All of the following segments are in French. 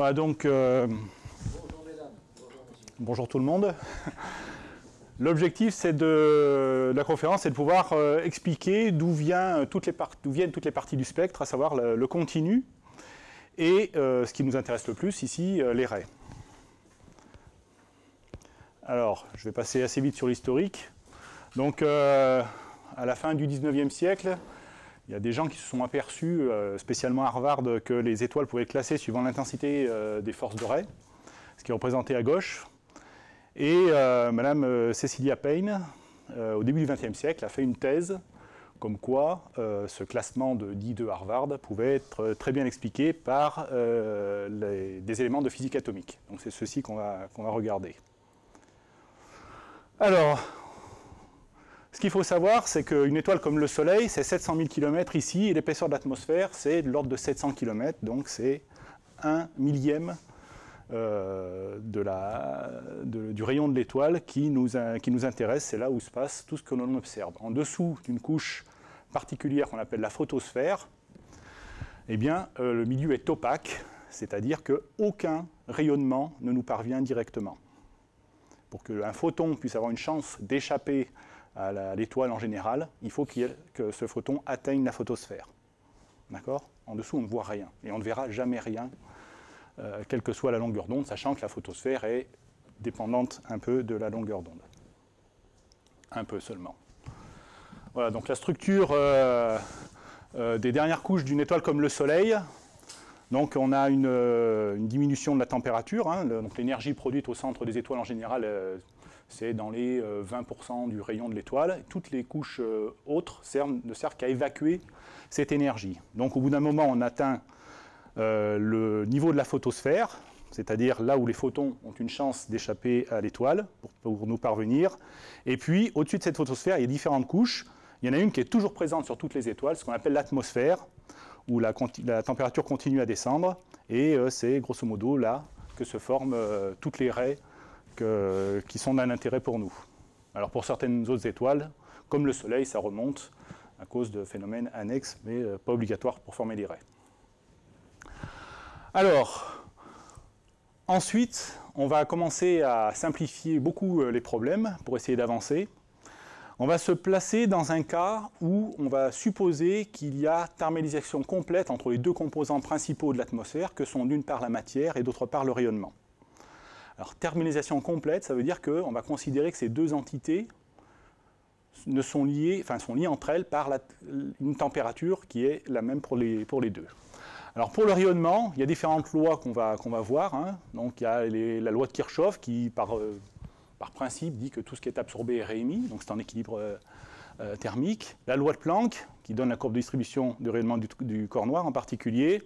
Voilà, donc, Bonjour mesdames, bonjour monsieur. bonjour tout le monde. L'objectif de la conférence, c'est de pouvoir expliquer d'où viennent toutes les parties du spectre, à savoir le continu, et ce qui nous intéresse le plus ici, les raies. Alors, je vais passer assez vite sur l'historique. Donc, à la fin du 19e siècle, il y a des gens qui se sont aperçus, spécialement à Harvard, que les étoiles pouvaient être classées suivant l'intensité des forces de Ray, ce qui est représenté à gauche. Et Madame Cecilia Payne, au début du XXe siècle, a fait une thèse comme quoi ce classement dit de Harvard pouvait être très bien expliqué par des éléments de physique atomique. Donc c'est ceci qu'on va regarder. Alors, ce qu'il faut savoir, c'est qu'une étoile comme le Soleil, c'est 700 000 km ici, et l'épaisseur de l'atmosphère, c'est de l'ordre de 700 km, donc c'est 1/1000 du rayon de l'étoile qui nous intéresse. C'est là où se passe tout ce que l'on observe. En dessous d'une couche particulière qu'on appelle la photosphère, eh bien, le milieu est opaque, c'est-à-dire qu'aucun rayonnement ne nous parvient directement. Pour qu'un photon puisse avoir une chance d'échapper à l'étoile en général, il faut que ce photon atteigne la photosphère. D'accord ? En dessous, on ne voit rien. Et on ne verra jamais rien, quelle que soit la longueur d'onde, sachant que la photosphère est dépendante un peu de la longueur d'onde. Un peu seulement. Voilà, donc la structure des dernières couches d'une étoile comme le Soleil. Donc on a une diminution de la température. Donc l'énergie produite au centre des étoiles en général, c'est dans les 20% du rayon de l'étoile. Toutes les couches autres ne servent qu'à évacuer cette énergie. Donc au bout d'un moment, on atteint le niveau de la photosphère, c'est-à-dire là où les photons ont une chance d'échapper à l'étoile pour nous parvenir. Et puis, au-dessus de cette photosphère, il y a différentes couches. Il y en a une qui est toujours présente sur toutes les étoiles, ce qu'on appelle l'atmosphère, où la température continue à descendre. Et c'est grosso modo là que se forment toutes les raies qui sont d'un intérêt pour nous. Alors pour certaines autres étoiles, comme le Soleil, ça remonte à cause de phénomènes annexes, mais pas obligatoires pour former des raies. Alors, ensuite, on va commencer à simplifier beaucoup les problèmes pour essayer d'avancer. On va se placer dans un cas où on va supposer qu'il y a thermalisation complète entre les deux composants principaux de l'atmosphère, que sont d'une part la matière et d'autre part le rayonnement. Alors, thermalisation complète, ça veut dire qu'on va considérer que ces deux entités sont liées entre elles par une température qui est la même pour les deux. Alors pour le rayonnement, il y a différentes lois qu'on va voir. Donc il y a la loi de Kirchhoff qui, par principe, dit que tout ce qui est absorbé est réémis, donc c'est en équilibre thermique. La loi de Planck, qui donne la courbe de distribution du rayonnement du corps noir en particulier.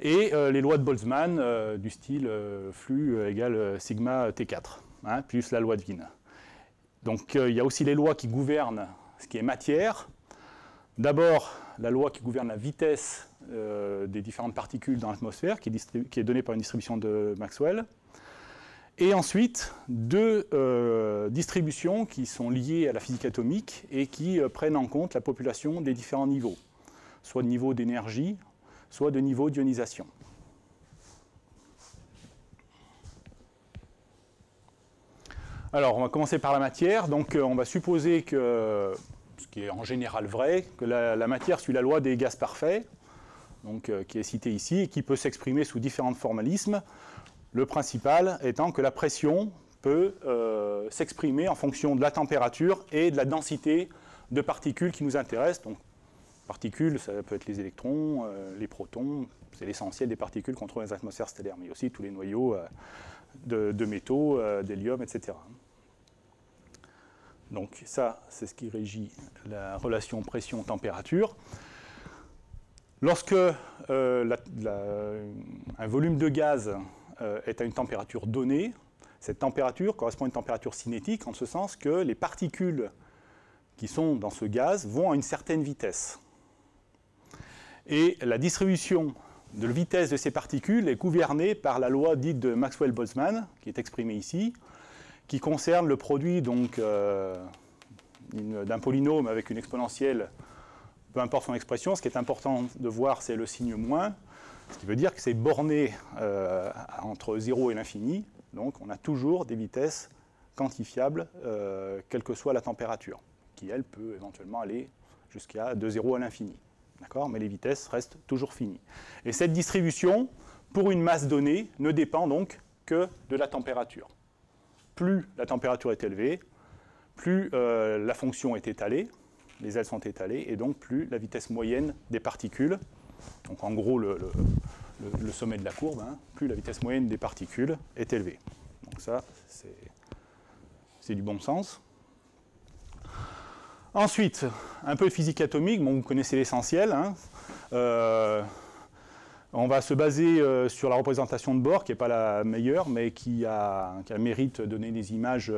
Et les lois de Boltzmann, du style flux égale sigma T4, plus la loi de Wien. Donc il y a aussi les lois qui gouvernent ce qui est matière. D'abord, la loi qui gouverne la vitesse des différentes particules dans l'atmosphère, qui est donnée par une distribution de Maxwell. Et ensuite, deux distributions qui sont liées à la physique atomique et qui prennent en compte la population des différents niveaux, soit de niveau d'énergie, soit de niveau d'ionisation. Alors, on va commencer par la matière. Donc, on va supposer que, ce qui est en général vrai, que la matière suit la loi des gaz parfaits, donc, qui est citée ici, et qui peut s'exprimer sous différents formalismes. Le principal étant que la pression peut s'exprimer en fonction de la température et de la densité de particules qui nous intéressent. Donc, particules, ça peut être les électrons, les protons, c'est l'essentiel des particules qu'on trouve dans les atmosphères stellaires, mais aussi tous les noyaux de métaux, d'hélium, etc. Donc ça, c'est ce qui régit la relation pression-température. Lorsque un volume de gaz est à une température donnée, cette température correspond à une température cinétique, en ce sens que les particules qui sont dans ce gaz vont à une certaine vitesse. Et la distribution de la vitesse de ces particules est gouvernée par la loi dite de Maxwell-Boltzmann, qui est exprimée ici, qui concerne le produit d'un polynôme avec une exponentielle, peu importe son expression. Ce qui est important de voir, c'est le signe moins. Ce qui veut dire que c'est borné entre 0 et l'infini, donc on a toujours des vitesses quantifiables, quelle que soit la température, qui, elle, peut éventuellement aller jusqu'à de 0 à l'infini. D'accord ? Mais les vitesses restent toujours finies. Et cette distribution, pour une masse donnée, ne dépend donc que de la température. Plus la température est élevée, plus la fonction est étalée, les ailes sont étalées, et donc plus la vitesse moyenne des particules, donc en gros le sommet de la courbe, hein, plus la vitesse moyenne des particules est élevée. Donc ça, c'est du bon sens. Ensuite, un peu de physique atomique, bon, vous connaissez l'essentiel. Hein. On va se baser sur la représentation de Bohr, qui n'est pas la meilleure, mais qui a le mérite de donner des images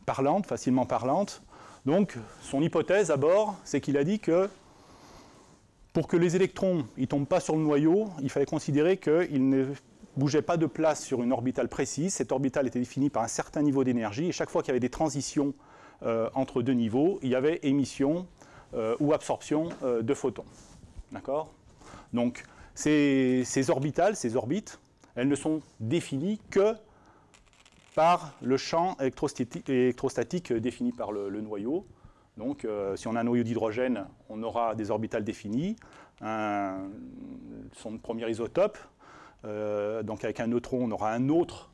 parlantes, facilement parlantes. Donc, son hypothèse à Bohr, c'est qu'il a dit que pour que les électrons ne tombent pas sur le noyau, il fallait considérer qu'ils ne bougeaient pas de place sur une orbitale précise. Cette orbitale était définie par un certain niveau d'énergie, et chaque fois qu'il y avait des transitions entre deux niveaux, il y avait émission ou absorption de photons. D'accord ? Donc, ces orbitales, ces orbites, elles ne sont définies que par le champ électrostatique défini par le noyau. Donc, si on a un noyau d'hydrogène, on aura des orbitales définies, son premier isotope, donc avec un neutron, on aura un autre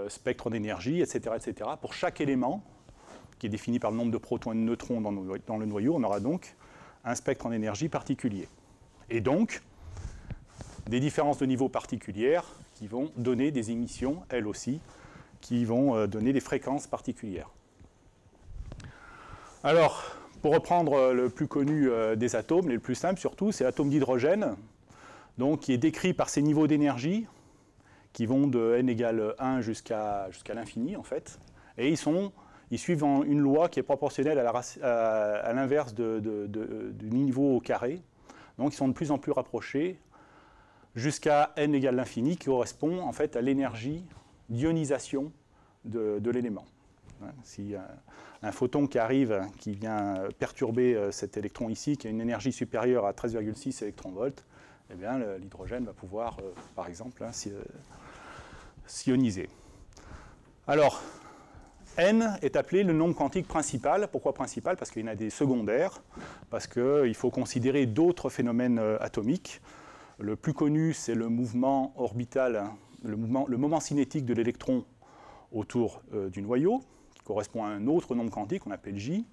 spectre d'énergie, etc., etc. Pour chaque élément, qui est défini par le nombre de protons et de neutrons dans le noyau, on aura donc un spectre en énergie particulier. Et donc, des différences de niveau particulières qui vont donner des émissions, elles aussi, qui vont donner des fréquences particulières. Alors, pour reprendre le plus connu des atomes, et le plus simple surtout, c'est l'atome d'hydrogène, donc qui est décrit par ces niveaux d'énergie, qui vont de n égale 1 jusqu'à l'infini, en fait, et ils suivent une loi qui est proportionnelle à l'inverse du niveau au carré. Donc ils sont de plus en plus rapprochés jusqu'à n égale l'infini, qui correspond en fait à l'énergie d'ionisation de l'élément. Si un photon qui arrive, qui vient perturber cet électron ici, qui a une énergie supérieure à 13,6 électronvolts, eh bien l'hydrogène va pouvoir, par exemple, s'ioniser. Alors, n est appelé le nombre quantique principal. Pourquoi principal ? Parce qu'il y en a des secondaires, parce qu'il faut considérer d'autres phénomènes atomiques. Le plus connu, c'est le mouvement orbital, le moment cinétique de l'électron autour du noyau, qui correspond à un autre nombre quantique qu'on appelle J.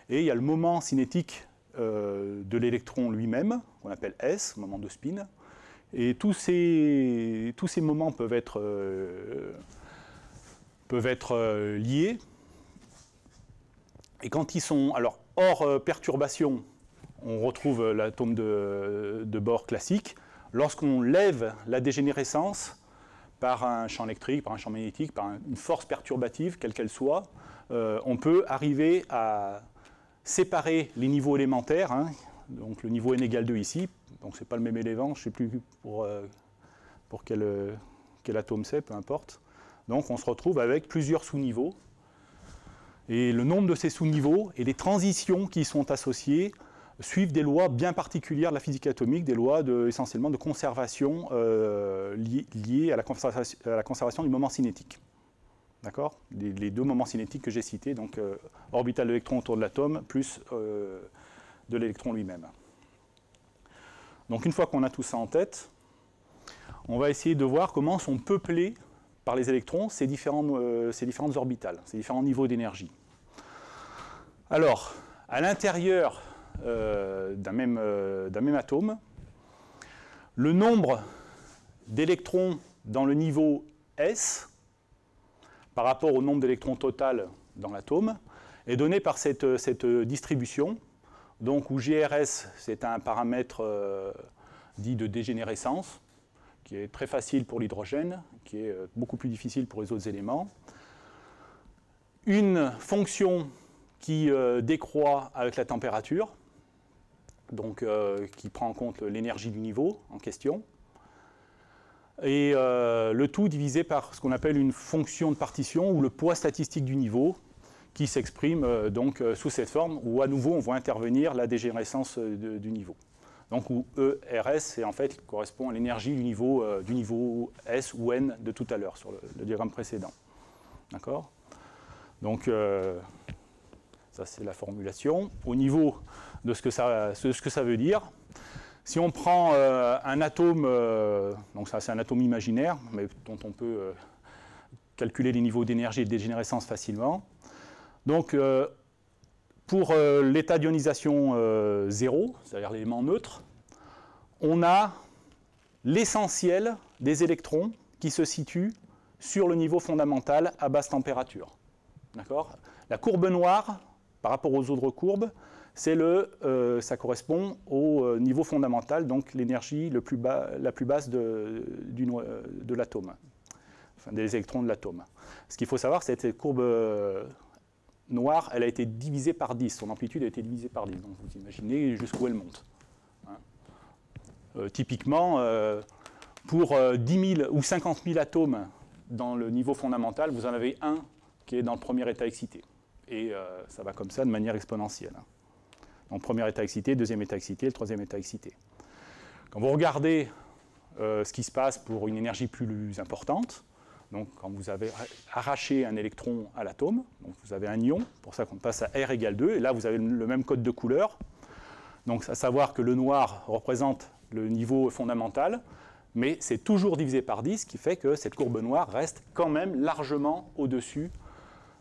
Et il y a le moment cinétique de l'électron lui-même, qu'on appelle S, moment de spin. Et tous ces moments peuvent être liés. Et quand ils sont hors perturbation, on retrouve l'atome de Bohr classique. Lorsqu'on lève la dégénérescence par un champ électrique, par un champ magnétique, par une force perturbative, quelle qu'elle soit, on peut arriver à séparer les niveaux élémentaires, hein, donc le niveau n égale 2 ici, donc ce n'est pas le même élément, je ne sais plus pour quel atome c'est, peu importe. Donc on se retrouve avec plusieurs sous-niveaux, et le nombre de ces sous-niveaux et les transitions qui y sont associées suivent des lois bien particulières de la physique atomique, des lois essentiellement de conservation liées à la conservation du moment cinétique. D'accord ? Les deux moments cinétiques que j'ai cités, donc orbital de l'électron autour de l'atome, plus de l'électron lui-même. Donc une fois qu'on a tout ça en tête, on va essayer de voir comment sont peuplés par les électrons ces différentes orbitales, ces différents niveaux d'énergie. Alors, à l'intérieur d'un même atome, le nombre d'électrons dans le niveau S par rapport au nombre d'électrons total dans l'atome est donné par cette distribution, donc où GRS c'est un paramètre dit de dégénérescence, qui est très facile pour l'hydrogène, qui est beaucoup plus difficile pour les autres éléments. Une fonction qui décroît avec la température, donc qui prend en compte l'énergie du niveau en question, et le tout divisé par ce qu'on appelle une fonction de partition, ou le poids statistique du niveau, qui s'exprime donc sous cette forme, où à nouveau on voit intervenir la dégénérescence du niveau. Donc où ERS, c'est en fait, correspond à l'énergie du niveau S ou N de tout à l'heure, sur le diagramme précédent. D'accord? Donc, ça c'est la formulation. Au niveau de ce que ça veut dire, si on prend un atome, donc ça c'est un atome imaginaire, mais dont on peut calculer les niveaux d'énergie et de dégénérescence facilement. Donc, pour l'état d'ionisation 0, c'est-à-dire l'élément neutre, on a l'essentiel des électrons qui se situent sur le niveau fondamental à basse température. D'accord ? La courbe noire, par rapport aux autres courbes, ça correspond au niveau fondamental, donc l'énergie la plus basse de l'atome, enfin des électrons de l'atome. Ce qu'il faut savoir, c'est que cette courbe noire, elle a été divisée par 10, son amplitude a été divisée par 10, donc vous imaginez jusqu'où elle monte. Typiquement, pour 10 000 ou 50 000 atomes dans le niveau fondamental, vous en avez un qui est dans le premier état excité. Et ça va comme ça de manière exponentielle. Donc premier état excité, deuxième état excité, le troisième état excité. Quand vous regardez ce qui se passe pour une énergie plus importante, donc quand vous avez arraché un électron à l'atome, donc vous avez un ion, pour ça qu'on passe à R égale 2, et là vous avez le même code de couleur. Donc à savoir que le noir représente le niveau fondamental, mais c'est toujours divisé par 10, ce qui fait que cette courbe noire reste quand même largement au-dessus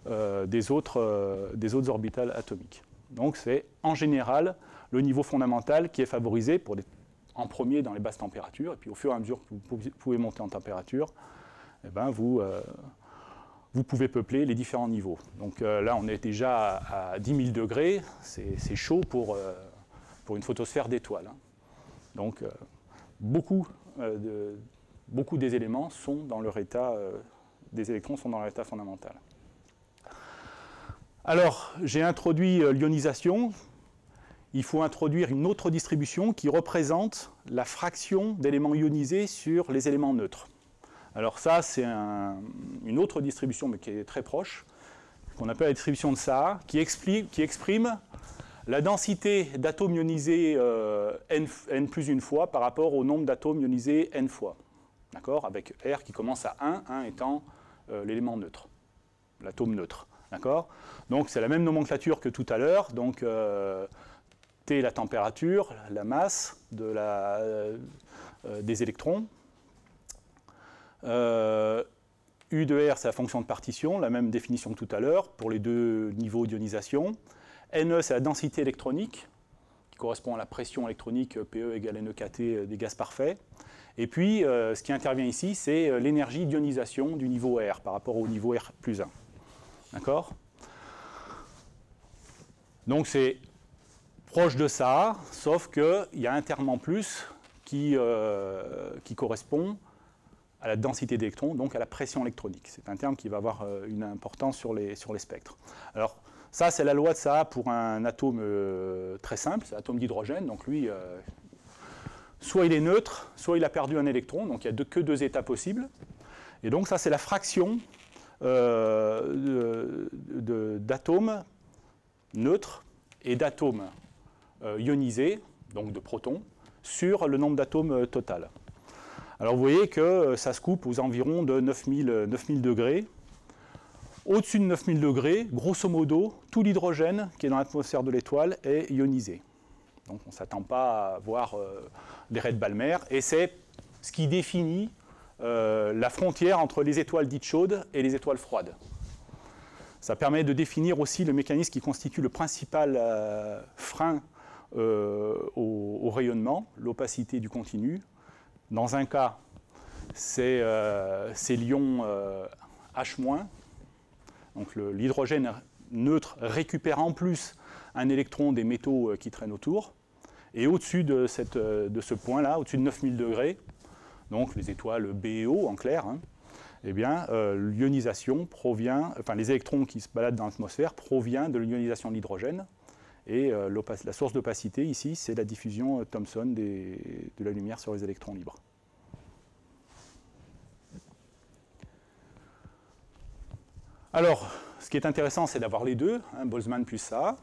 des autres orbitales atomiques. Donc c'est en général le niveau fondamental qui est favorisé en premier dans les basses températures, et puis au fur et à mesure que vous pouvez monter en température, eh ben vous pouvez peupler les différents niveaux. Donc là on est déjà à 10 000 degrés, c'est chaud pour une photosphère d'étoiles. Hein. Donc beaucoup des éléments sont dans leur état, des électrons sont dans leur état fondamental. Alors, j'ai introduit l'ionisation. Il faut introduire une autre distribution qui représente la fraction d'éléments ionisés sur les éléments neutres. Alors ça, c'est une autre distribution, mais qui est très proche, qu'on appelle la distribution de Saha, qui exprime la densité d'atomes ionisés n plus une fois par rapport au nombre d'atomes ionisés n fois. D'accord ? Avec R qui commence à 1 étant l'élément neutre, l'atome neutre. D'accord ? Donc c'est la même nomenclature que tout à l'heure. Donc T la température, la masse des électrons. U de R c'est la fonction de partition, la même définition que tout à l'heure pour les deux niveaux d'ionisation. Ne c'est la densité électronique qui correspond à la pression électronique PE égale NEKT des gaz parfaits. Et puis ce qui intervient ici c'est l'énergie d'ionisation du niveau R par rapport au niveau R plus 1. D'accord ? Donc c'est proche de ça, sauf qu'il y a un terme en plus qui correspond à la densité d'électrons, donc à la pression électronique. C'est un terme qui va avoir une importance sur les spectres. Alors ça, c'est la loi de Saha pour un atome très simple, c'est l'atome d'hydrogène. Donc lui, soit il est neutre, soit il a perdu un électron, donc il n'y a que deux états possibles. Et donc ça, c'est la fraction d'atomes neutres et d'atomes ionisés, donc de protons, sur le nombre d'atomes total. Alors vous voyez que ça se coupe aux environs de 9000 degrés. Au-dessus de 9000 degrés, grosso modo, tout l'hydrogène qui est dans l'atmosphère de l'étoile est ionisé. Donc on ne s'attend pas à voir les raies de Balmer, et c'est ce qui définit la frontière entre les étoiles dites chaudes et les étoiles froides. Ça permet de définir aussi le mécanisme qui constitue le principal frein au rayonnement, l'opacité du continu. Dans un cas, c'est l'ion H-. Donc l'hydrogène neutre récupère en plus un électron des métaux qui traînent autour. Et au-dessus de ce point-là, au-dessus de 9000 degrés, donc les étoiles B et O en clair, hein, eh bien, l'ionisation provient, enfin les électrons qui se baladent dans l'atmosphère provient de l'ionisation de l'hydrogène. Et la source d'opacité ici, c'est la diffusion Thomson de la lumière sur les électrons libres. Alors, ce qui est intéressant, c'est d'avoir les deux, hein, Boltzmann plus Saha.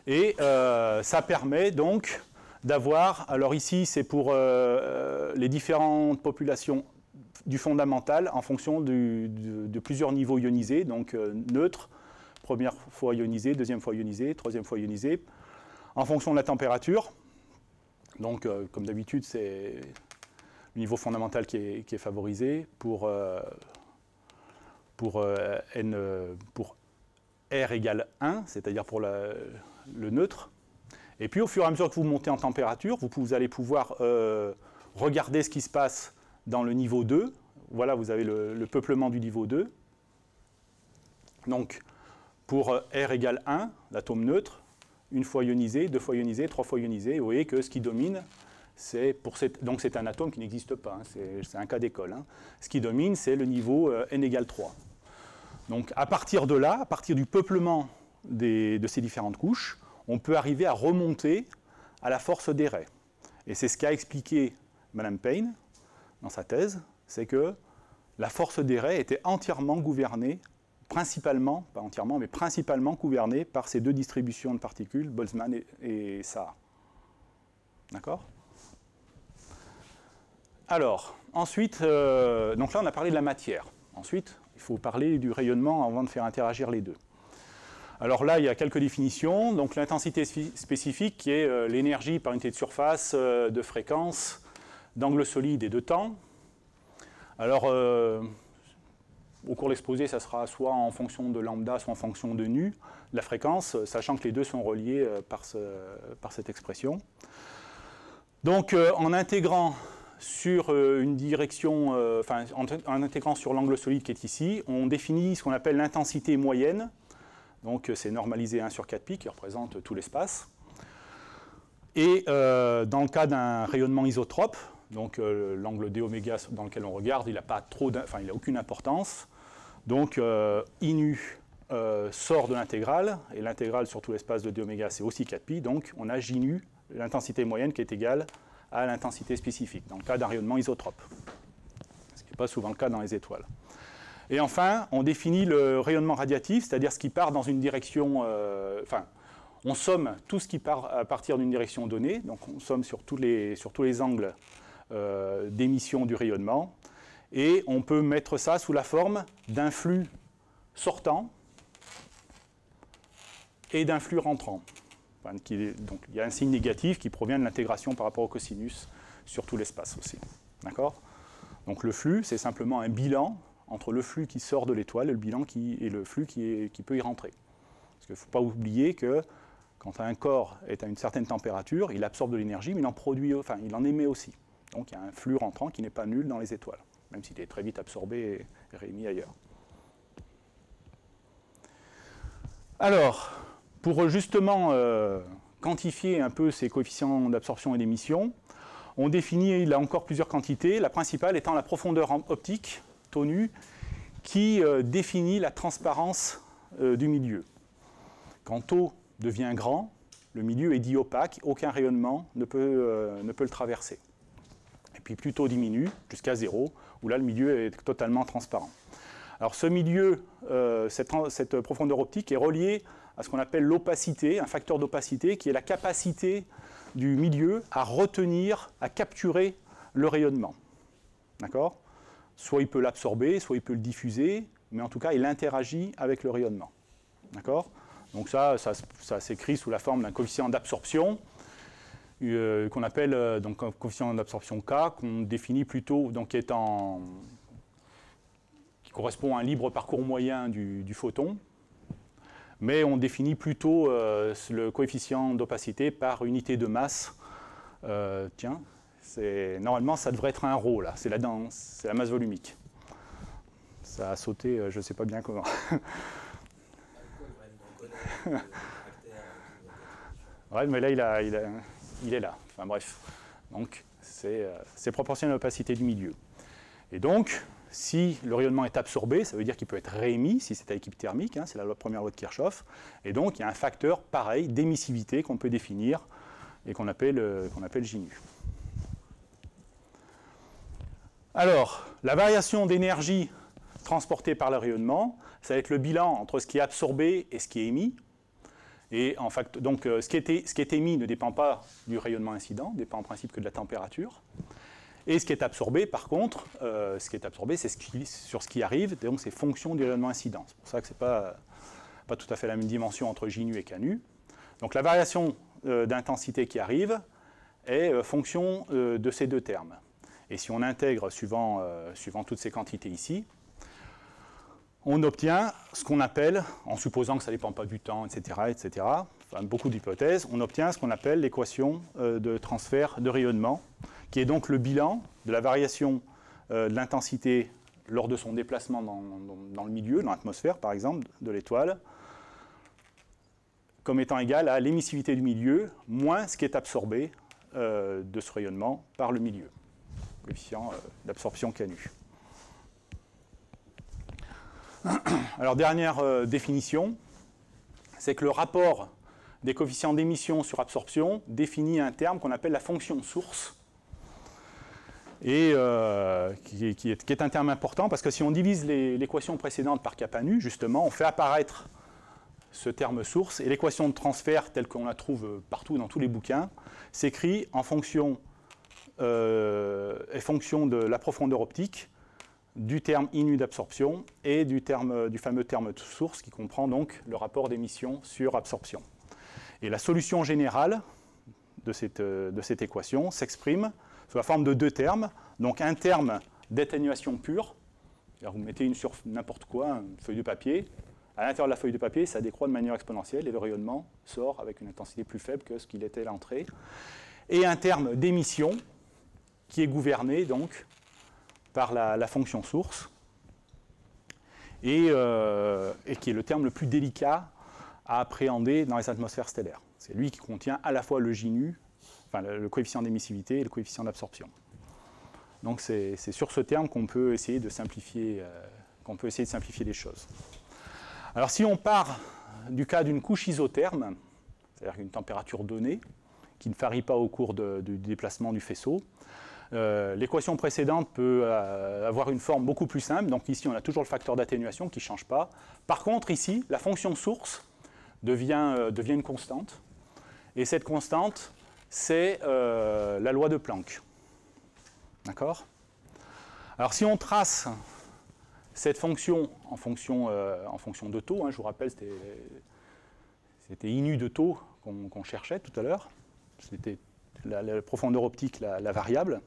Et ça permet donc d'avoir, alors ici c'est pour les différentes populations du fondamental en fonction de plusieurs niveaux ionisés, donc neutre, première fois ionisé, deuxième fois ionisé, troisième fois ionisé, en fonction de la température. Donc comme d'habitude c'est le niveau fondamental qui est favorisé pour R égale 1, c'est-à-dire pour le neutre. Et puis au fur et à mesure que vous montez en température, vous allez pouvoir regarder ce qui se passe dans le niveau 2. Voilà, vous avez le peuplement du niveau 2. Donc pour R égale 1, l'atome neutre, une fois ionisé, deux fois ionisé, trois fois ionisé, vous voyez que ce qui domine, donc c'est un atome qui n'existe pas, hein, c'est un cas d'école. Hein. Ce qui domine, c'est le niveau N égale 3. Donc à partir de là, à partir du peuplement de ces différentes couches, on peut arriver à remonter à la force des raies. Et c'est ce qu'a expliqué Mme Payne dans sa thèse, c'est que la force des raies était entièrement gouvernée, principalement, pas entièrement, mais principalement gouvernée par ces deux distributions de particules, Boltzmann et Saar. D'accord ? Alors, ensuite, donc là on a parlé de la matière. Ensuite, il faut parler du rayonnement avant de faire interagir les deux. Alors là, il y a quelques définitions. Donc l'intensité spécifique qui est l'énergie par unité de surface, de fréquence, d'angle solide et de temps. Alors, au cours de l'exposé, ça sera soit en fonction de lambda, soit en fonction de nu, la fréquence, sachant que les deux sont reliés par cette expression. Donc, en intégrant sur une direction, en intégrant sur l'angle solide qui est ici, on définit ce qu'on appelle l'intensité moyenne. Donc c'est normalisé 1 sur 4π qui représente tout l'espace. Et dans le cas d'un rayonnement isotrope, donc l'angle dω dans lequel on regarde, il n'a aucune importance. Donc I nu sort de l'intégrale, et l'intégrale sur tout l'espace de dω c'est aussi 4π, donc on a J nu, l'intensité moyenne qui est égale à l'intensité spécifique, dans le cas d'un rayonnement isotrope, ce qui n'est pas souvent le cas dans les étoiles. Et enfin, on définit le rayonnement radiatif, c'est-à-dire ce qui part dans une direction... on somme tout ce qui part à partir d'une direction donnée, donc on somme sur tous les angles d'émission du rayonnement, et on peut mettre ça sous la forme d'un flux sortant et d'un flux rentrant. Donc il y a un signe négatif qui provient de l'intégration par rapport au cosinus sur tout l'espace aussi. D'accord ? Donc le flux, c'est simplement un bilan entre le flux qui sort de l'étoile et le flux qui peut y rentrer. Parce qu'il ne faut pas oublier que quand un corps est à une certaine température, il absorbe de l'énergie, mais il en émet aussi. Donc il y a un flux rentrant qui n'est pas nul dans les étoiles, même s'il est très vite absorbé et réémis ailleurs. Alors, pour justement quantifier un peu ces coefficients d'absorption et d'émission, on définit là encore plusieurs quantités, la principale étant la profondeur optique, tau nu, qui définit la transparence du milieu. Quand tau devient grand, le milieu est dit opaque, aucun rayonnement ne peut le traverser. Et puis plus tau diminue, jusqu'à 0, où là le milieu est totalement transparent. Alors ce milieu, cette profondeur optique est reliée à ce qu'on appelle l'opacité, un facteur d'opacité qui est la capacité du milieu à retenir, à capturer le rayonnement. D'accord ? Soit il peut l'absorber, soit il peut le diffuser, mais en tout cas il interagit avec le rayonnement. D'accord ? Donc ça s'écrit sous la forme d'un coefficient d'absorption qu'on appelle donc un coefficient d'absorption K, qu'on définit plutôt, donc qui correspond à un libre parcours moyen du photon, mais on définit plutôt le coefficient d'opacité par unité de masse. Normalement ça devrait être un ρ là, c'est la masse volumique. Ça a sauté, je ne sais pas bien comment. Ouais, mais là il est là. Enfin bref, donc c'est proportionnel à l'opacité du milieu. Et donc, si le rayonnement est absorbé, ça veut dire qu'il peut être réémis, si c'est à équilibre thermique, hein, c'est la première loi de Kirchhoff. Et donc, il y a un facteur pareil d'émissivité qu'on peut définir et qu'on appelle J nu. Alors, la variation d'énergie transportée par le rayonnement, ça va être le bilan entre ce qui est absorbé et ce qui est émis. Et en fait, donc, ce qui est émis ne dépend pas du rayonnement incident, dépend en principe que de la température. Et ce qui est absorbé, par contre, c'est sur ce qui arrive, donc c'est fonction du rayonnement incident. C'est pour ça que ce n'est pas tout à fait la même dimension entre J nu et K nu. Donc la variation d'intensité qui arrive est fonction de ces deux termes. Et si on intègre suivant toutes ces quantités ici, on obtient ce qu'on appelle, en supposant que ça ne dépend pas du temps, etc., enfin, beaucoup d'hypothèses, on obtient ce qu'on appelle l'équation de transfert de rayonnement, qui est donc le bilan de la variation de l'intensité lors de son déplacement dans le milieu, dans l'atmosphère par exemple, de l'étoile, comme étant égal à l'émissivité du milieu moins ce qui est absorbé de ce rayonnement par le milieu, coefficient d'absorption K nu. Alors, dernière définition, c'est que le rapport des coefficients d'émission sur absorption définit un terme qu'on appelle la fonction source, et qui est un terme important, parce que si on divise l'équation précédente par kappa nu, justement, on fait apparaître ce terme source, et l'équation de transfert, telle qu'on la trouve partout dans tous les bouquins, s'écrit en fonction de la profondeur optique, du terme I nu d'absorption et du fameux terme source qui comprend donc le rapport d'émission sur absorption. Et la solution générale de cette équation s'exprime sous la forme de deux termes. Donc un terme d'atténuation pure, vous mettez sur n'importe quoi, une feuille de papier, à l'intérieur de la feuille de papier, ça décroît de manière exponentielle et le rayonnement sort avec une intensité plus faible que ce qu'il était à l'entrée. Et un terme d'émission qui est gouverné donc par la fonction source, et qui est le terme le plus délicat à appréhender dans les atmosphères stellaires. C'est lui qui contient à la fois le J nu, enfin le coefficient d'émissivité et le coefficient d'absorption. Donc c'est sur ce terme qu'on peut essayer de simplifier les choses. Alors si on part du cas d'une couche isotherme, c'est-à-dire une température donnée, qui ne varie pas au cours du déplacement du faisceau, l'équation précédente peut avoir une forme beaucoup plus simple. Donc ici, on a toujours le facteur d'atténuation qui ne change pas. Par contre, ici, la fonction source devient une constante. Et cette constante, c'est la loi de Planck. D'accord ? Alors si on trace cette fonction en fonction de taux, je vous rappelle, c'était I nu de taux qu'on cherchait tout à l'heure. C'était la profondeur optique, la variable.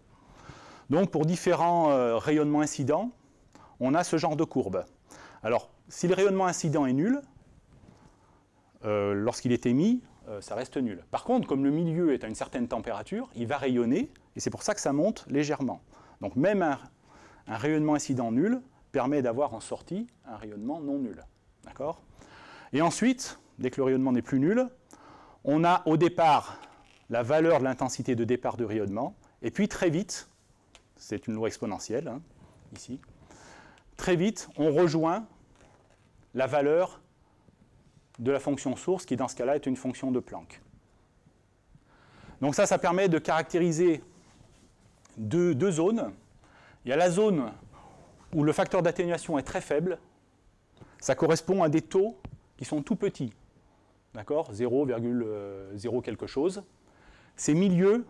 Donc, pour différents rayonnements incidents, on a ce genre de courbe. Alors, si le rayonnement incident est nul, lorsqu'il est émis, ça reste nul. Par contre, comme le milieu est à une certaine température, il va rayonner, et c'est pour ça que ça monte légèrement. Donc, même un rayonnement incident nul permet d'avoir en sortie un rayonnement non nul. D'accord ? Et ensuite, dès que le rayonnement n'est plus nul, on a au départ la valeur de l'intensité de départ du rayonnement, et puis très vite, c'est une loi exponentielle, ici, très vite, on rejoint la valeur de la fonction source, qui dans ce cas-là est une fonction de Planck. Donc ça permet de caractériser deux zones. Il y a la zone où le facteur d'atténuation est très faible, ça correspond à des taux qui sont tout petits, d'accord, 0,0 quelque chose. Ces milieux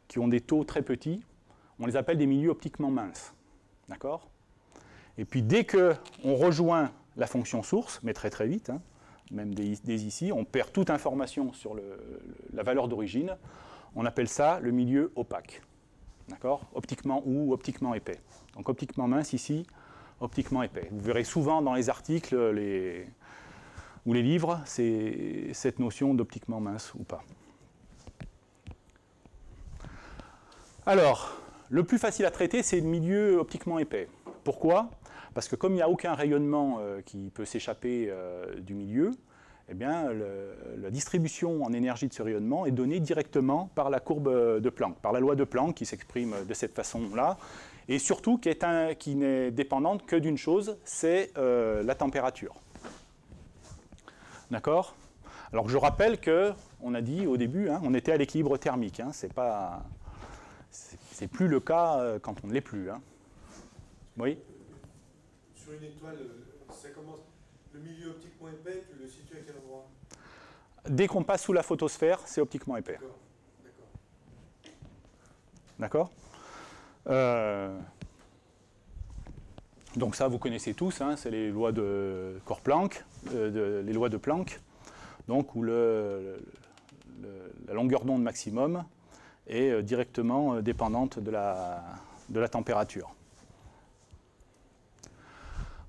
qui ont des taux très petits, on les appelle des milieux optiquement minces. D'accord ? Et puis dès qu'on rejoint la fonction source, mais très très vite, même dès ici, on perd toute information sur la valeur d'origine, on appelle ça le milieu opaque. D'accord ? Optiquement ou optiquement épais. Donc optiquement mince ici, optiquement épais. Vous verrez souvent dans les articles ou les livres cette notion d'optiquement mince ou pas. Alors, le plus facile à traiter, c'est le milieu optiquement épais. Pourquoi ? Parce que comme il n'y a aucun rayonnement qui peut s'échapper du milieu, eh bien, la distribution en énergie de ce rayonnement est donnée directement par la courbe de Planck, par la loi de Planck qui s'exprime de cette façon-là, et surtout qui n'est dépendante que d'une chose, c'est la température. D'accord ? Alors je rappelle qu'on a dit au début, on était à l'équilibre thermique, c'est plus le cas quand on ne l'est plus. Oui ? Sur une étoile, ça commence. Le milieu optiquement épais, tu le situes à quel endroit ? Dès qu'on passe sous la photosphère, c'est optiquement épais. D'accord. Donc ça, vous connaissez tous, hein, c'est les lois de Corps-Planck, les lois de Planck, donc où la longueur d'onde maximum est directement dépendante de la température.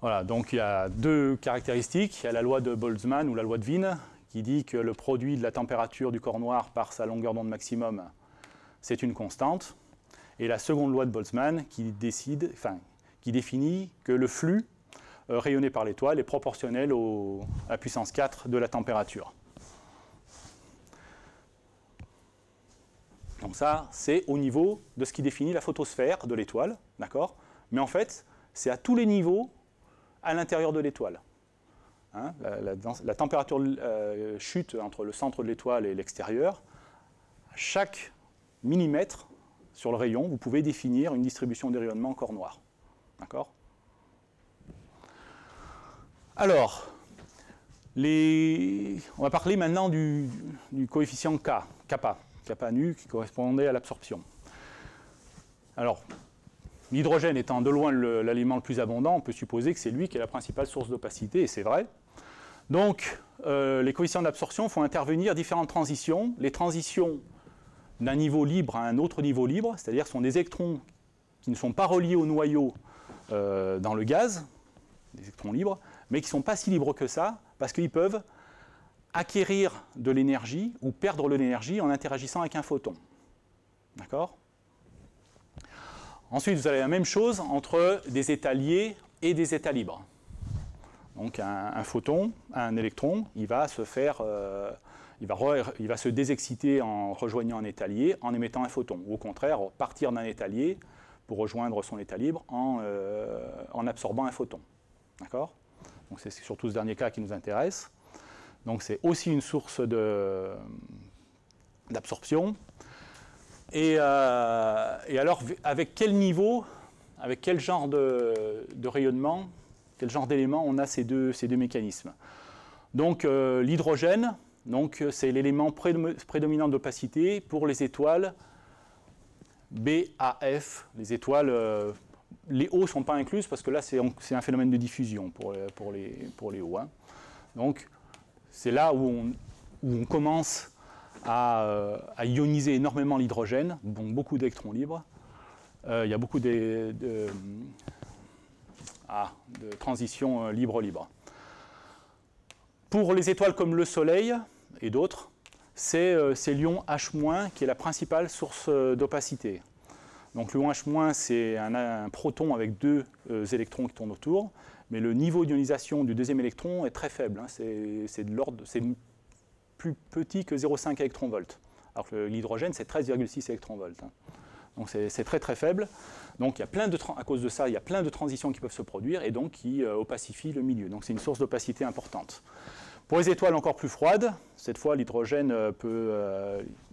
Voilà, donc il y a deux caractéristiques. Il y a la loi de Boltzmann ou la loi de Wien qui dit que le produit de la température du corps noir par sa longueur d'onde maximum, c'est une constante. Et la seconde loi de Boltzmann qui définit que le flux rayonné par l'étoile est proportionnel à la puissance 4 de la température. Donc ça, c'est au niveau de ce qui définit la photosphère de l'étoile, d'accord? Mais en fait, c'est à tous les niveaux à l'intérieur de l'étoile. Hein, la température chute entre le centre de l'étoile et l'extérieur. À chaque millimètre sur le rayon, vous pouvez définir une distribution des rayonnements en corps noir. D'accord? Alors, on va parler maintenant du coefficient K, kappa nu, qui correspondait à l'absorption. Alors, l'hydrogène étant de loin l'élément le plus abondant, on peut supposer que c'est lui qui est la principale source d'opacité, et c'est vrai. Donc, les coefficients d'absorption font intervenir différentes transitions. Les transitions d'un niveau libre à un autre niveau libre, c'est-à-dire ce sont des électrons qui ne sont pas reliés au noyau dans le gaz, des électrons libres, mais qui ne sont pas si libres que ça, parce qu'ils peuvent acquérir de l'énergie ou perdre de l'énergie en interagissant avec un photon. D'accord ? Ensuite, vous avez la même chose entre des états liés et des états libres. Donc un photon, un électron, il va se désexciter en rejoignant un état lié en émettant un photon. Ou au contraire, partir d'un état lié pour rejoindre son état libre en absorbant un photon. D'accord ? Donc c'est surtout ce dernier cas qui nous intéresse. Donc c'est aussi une source d'absorption. Et alors, avec quel niveau, avec quel genre de rayonnement, quel genre d'élément on a ces deux mécanismes. Donc l'hydrogène, c'est l'élément prédominant d'opacité pour les étoiles BAF. Les étoiles, les O ne sont pas incluses parce que là c'est un phénomène de diffusion pour les O. Hein. Donc c'est là où on commence à ioniser énormément l'hydrogène, donc beaucoup d'électrons libres. Il y a beaucoup de transitions libre-libre. Pour les étoiles comme le Soleil et d'autres, c'est l'ion H- qui est la principale source d'opacité. Donc l'ion H-, c'est un proton avec deux électrons qui tournent autour, mais le niveau d'ionisation du deuxième électron est très faible. Hein. C'est de l'ordre, c'est plus petit que 0,5 électronvolts. Alors que l'hydrogène, c'est 13,6 électronvolts. Hein. Donc c'est très très faible. Donc à cause de ça, il y a plein de transitions qui peuvent se produire et donc qui opacifient le milieu. Donc c'est une source d'opacité importante. Pour les étoiles encore plus froides, cette fois l'hydrogène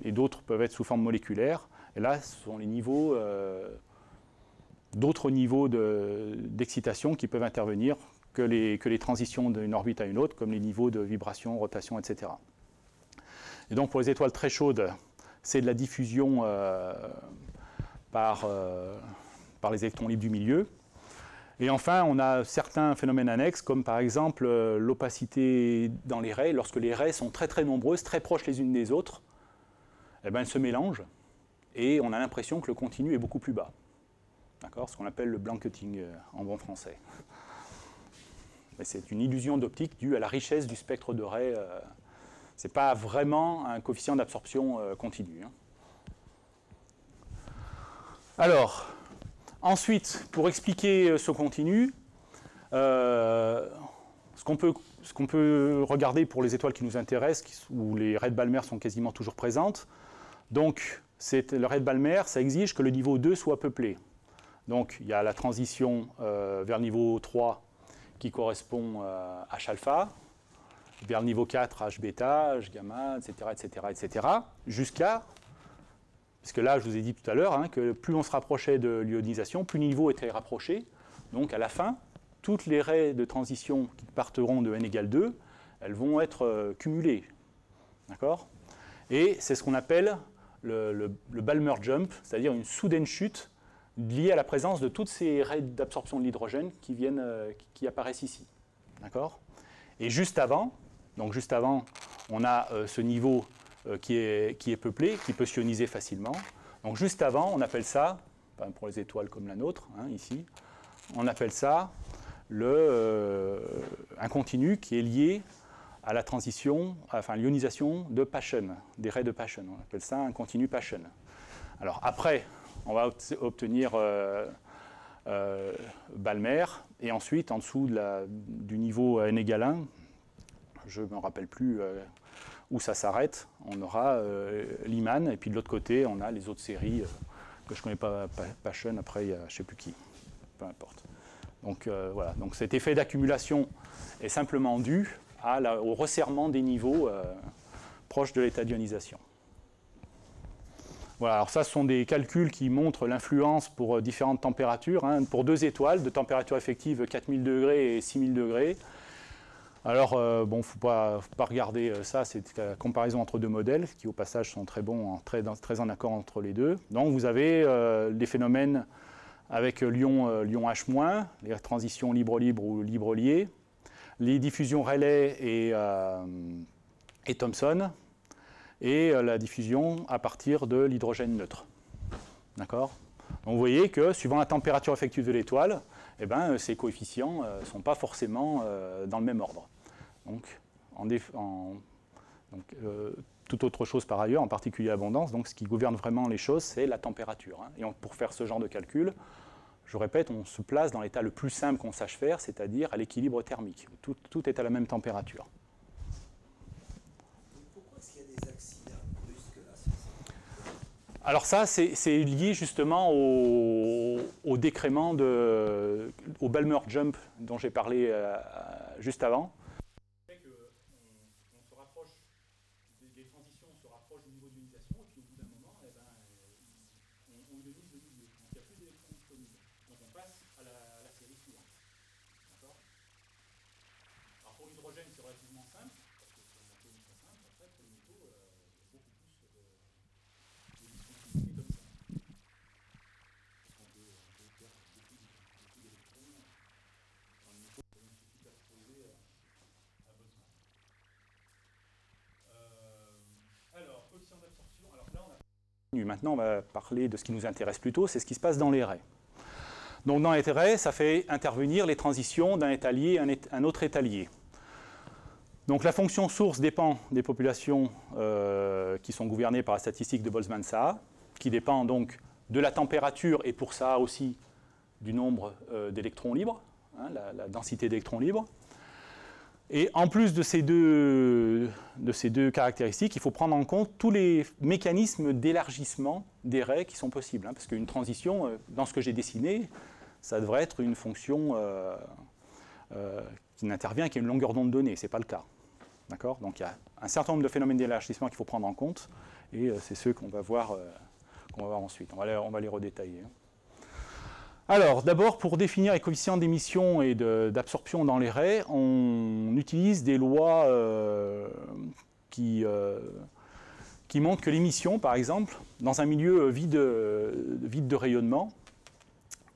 et d'autres peuvent être sous forme moléculaire. Et là, ce sont les niveaux, d'autres niveaux d'excitation qui peuvent intervenir que les transitions d'une orbite à une autre, comme les niveaux de vibration, rotation, etc. Et donc pour les étoiles très chaudes, c'est de la diffusion par les électrons libres du milieu. Et enfin, on a certains phénomènes annexes, comme par exemple l'opacité dans les raies. Lorsque les raies sont très très nombreuses, très proches les unes des autres, eh ben, elles se mélangent et on a l'impression que le continu est beaucoup plus bas. D'accord ? Ce qu'on appelle le blanketing en bon français. C'est une illusion d'optique due à la richesse du spectre de raies. Ce n'est pas vraiment un coefficient d'absorption continu. Hein. Alors, ensuite, pour expliquer ce continu, ce qu'on peut regarder pour les étoiles qui nous intéressent, où les raies de Balmer sont quasiment toujours présentes, donc le ray de Balmer, ça exige que le niveau 2 soit peuplé. Donc il y a la transition vers le niveau 3 qui correspond à H-alpha, vers le niveau 4, H-bêta, H-gamma, etc., etc., etc., jusqu'à, parce que là, je vous ai dit tout à l'heure, hein, que plus on se rapprochait de l'ionisation, plus le niveau était rapproché. Donc à la fin, toutes les raies de transition qui partiront de n égale 2, elles vont être cumulées. D'accord? Et c'est ce qu'on appelle le Balmer jump, c'est-à-dire une soudaine chute liée à la présence de toutes ces raies d'absorption de l'hydrogène qui apparaissent ici. D'accord? Et juste avant, on a ce niveau qui est peuplé, qui peut s'ioniser facilement. Donc juste avant, on appelle ça, pour les étoiles comme la nôtre, hein, ici, on appelle ça un continu qui est lié à la transition, enfin l'ionisation de Paschen, des raies de Paschen. On appelle ça un continu Paschen. Alors après, on va obtenir Balmer, et ensuite, en dessous du niveau n égale 1, je ne me rappelle plus où ça s'arrête, on aura Lyman, et puis de l'autre côté, on a les autres séries que je ne connais pas, Paschen, après, il y a je ne sais plus qui, peu importe. Donc voilà, donc cet effet d'accumulation est simplement dû au resserrement des niveaux proches de l'état d'ionisation. Voilà, alors ça, ce sont des calculs qui montrent l'influence pour différentes températures. Hein, pour 2 étoiles, de température effective 4000 degrés et 6000 degrés. Alors, bon, il ne faut pas regarder ça, c'est la comparaison entre 2 modèles, qui au passage sont très bons, très en accord entre les deux. Donc vous avez des phénomènes avec l'ion H-, les transitions libre-libre ou libre-liées, les diffusions Rayleigh et Thomson, et la diffusion à partir de l'hydrogène neutre. D'accord? Donc vous voyez que suivant la température effective de l'étoile, eh ben, ces coefficients ne sont pas forcément dans le même ordre. Donc, toute autre chose par ailleurs, en particulier l'abondance, donc ce qui gouverne vraiment les choses, c'est la température. Hein. Et pour faire ce genre de calcul, je répète, on se place dans l'état le plus simple qu'on sache faire, c'est-à-dire à l'équilibre thermique. Tout est à la même température. Pourquoi est-ce qu'il y a des accidents brusques là? Alors ça, c'est lié justement au décrément, au Balmer jump dont j'ai parlé juste avant. On se rapproche, des transitions se rapprochent du niveau d'ionisation, et puis au bout d'un moment, eh ben, on ionise le milieu. Donc il n'y a plus d'électrons disponibles. Donc on passe à la série suivante. D'accord? Alors pour l'hydrogène, c'est relativement simple, parce que c'est un atome très simple. Après, pour les métaux, il y a beaucoup plus de disponibilité comme ça. Parce qu'on peut faire beaucoup d'électrons dans les métaux qui sont superposés à besoin. Alors, coefficient d'absorption. Alors là, maintenant, on va parler de ce qui nous intéresse plutôt, c'est ce qui se passe dans les raies. Donc dans les raies, ça fait intervenir les transitions d'un état lié à un autre état lié. Donc la fonction source dépend des populations qui sont gouvernées par la statistique de Boltzmann-Saha, qui dépend donc de la température et pour ça aussi du nombre d'électrons libres, hein, la densité d'électrons libres. Et en plus de ces deux caractéristiques, il faut prendre en compte tous les mécanismes d'élargissement des raies qui sont possibles. Hein, parce qu'une transition, dans ce que j'ai dessiné, ça devrait être une fonction qui n'intervient qu'à une longueur d'onde donnée. Ce n'est pas le cas. D'accord ? Donc il y a un certain nombre de phénomènes d'élargissement qu'il faut prendre en compte. Et c'est ceux qu'on va voir ensuite. On va les redétailler. Alors, d'abord, pour définir les coefficients d'émission et d'absorption dans les raies, on utilise des lois qui montrent que l'émission, par exemple, dans un milieu vide de rayonnement,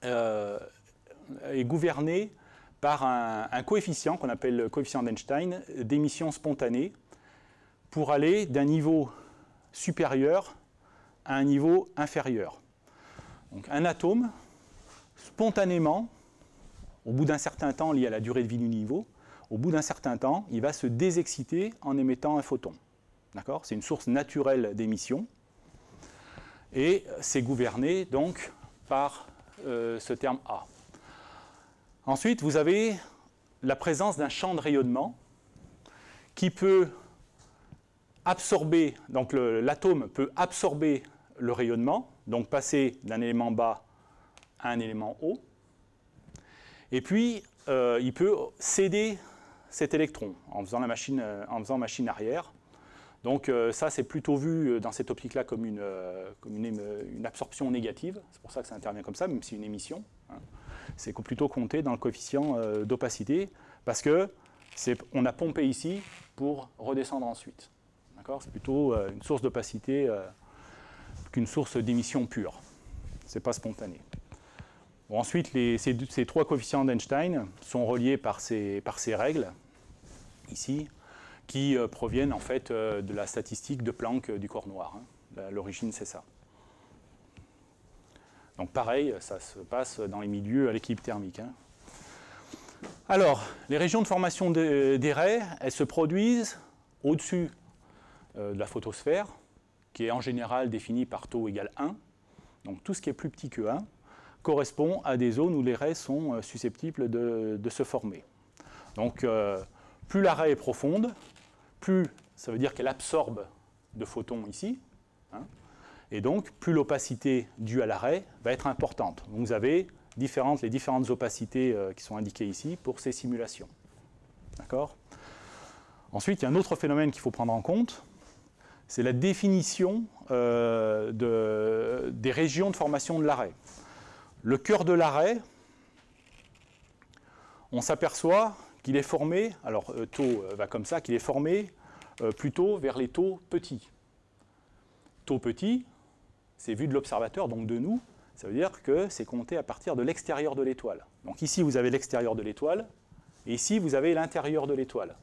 est gouvernée par un coefficient qu'on appelle le coefficient d'Einstein d'émission spontanée pour aller d'un niveau supérieur à un niveau inférieur. Donc, un atome, spontanément, au bout d'un certain temps lié à la durée de vie du niveau, au bout d'un certain temps, il va se désexciter en émettant un photon. D'accord ? C'est une source naturelle d'émission. Et c'est gouverné donc par ce terme A. Ensuite, vous avez la présence d'un champ de rayonnement qui peut absorber, donc l'atome peut absorber le rayonnement, donc passer d'un élément bas à un élément haut, et puis il peut céder cet électron en faisant machine arrière. Donc ça, c'est plutôt vu dans cette optique-là comme une absorption négative. C'est pour ça que ça intervient comme ça, même si une émission. Hein. C'est plutôt compté dans le coefficient d'opacité, parce qu'on a pompé ici pour redescendre ensuite. C'est plutôt une source d'opacité qu'une source d'émission pure. Ce n'est pas spontané. Bon, ensuite, ces trois coefficients d'Einstein sont reliés par ces règles, ici, qui proviennent en fait de la statistique de Planck du corps noir. L'origine, c'est ça. Donc pareil, ça se passe dans les milieux à l'équilibre thermique. Alors, les régions de formation des raies, elles se produisent au-dessus de la photosphère, qui est en général définie par taux égale 1. Donc tout ce qui est plus petit que 1 correspond à des zones où les raies sont susceptibles de se former. Donc plus la raie est profonde, plus ça veut dire qu'elle absorbe de photons ici, et donc plus l'opacité due à la raie va être importante. Donc, vous avez les différentes opacités qui sont indiquées ici pour ces simulations. D'accord ? Ensuite, il y a un autre phénomène qu'il faut prendre en compte, c'est la définition des régions de formation de la raie. Le cœur de la raie, on s'aperçoit qu'il est formé, alors taux va comme ça, qu'il est formé plutôt vers les taux petits. Taux petits, c'est vu de l'observateur, donc de nous, ça veut dire que c'est compté à partir de l'extérieur de l'étoile. Donc ici, vous avez l'extérieur de l'étoile, et ici, vous avez l'intérieur de l'étoile.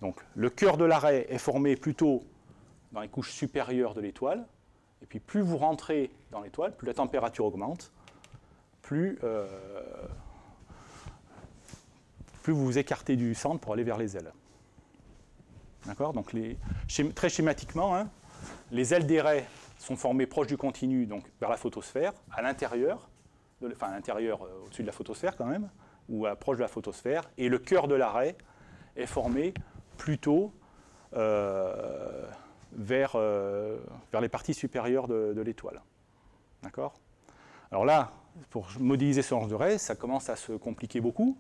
Donc le cœur de la raie est formé plutôt dans les couches supérieures de l'étoile, et puis plus vous rentrez dans l'étoile, plus la température augmente, plus vous vous écartez du centre pour aller vers les ailes. D'accord ? Donc très schématiquement, les ailes des raies sont formées proches du continu, donc vers la photosphère, à l'intérieur, enfin à l'intérieur, au-dessus de la photosphère quand même, ou proche de la photosphère, et le cœur de la raie est formé plutôt vers les parties supérieures de l'étoile. D'accord ? Alors là, pour modéliser ce range de raie, ça commence à se compliquer beaucoup,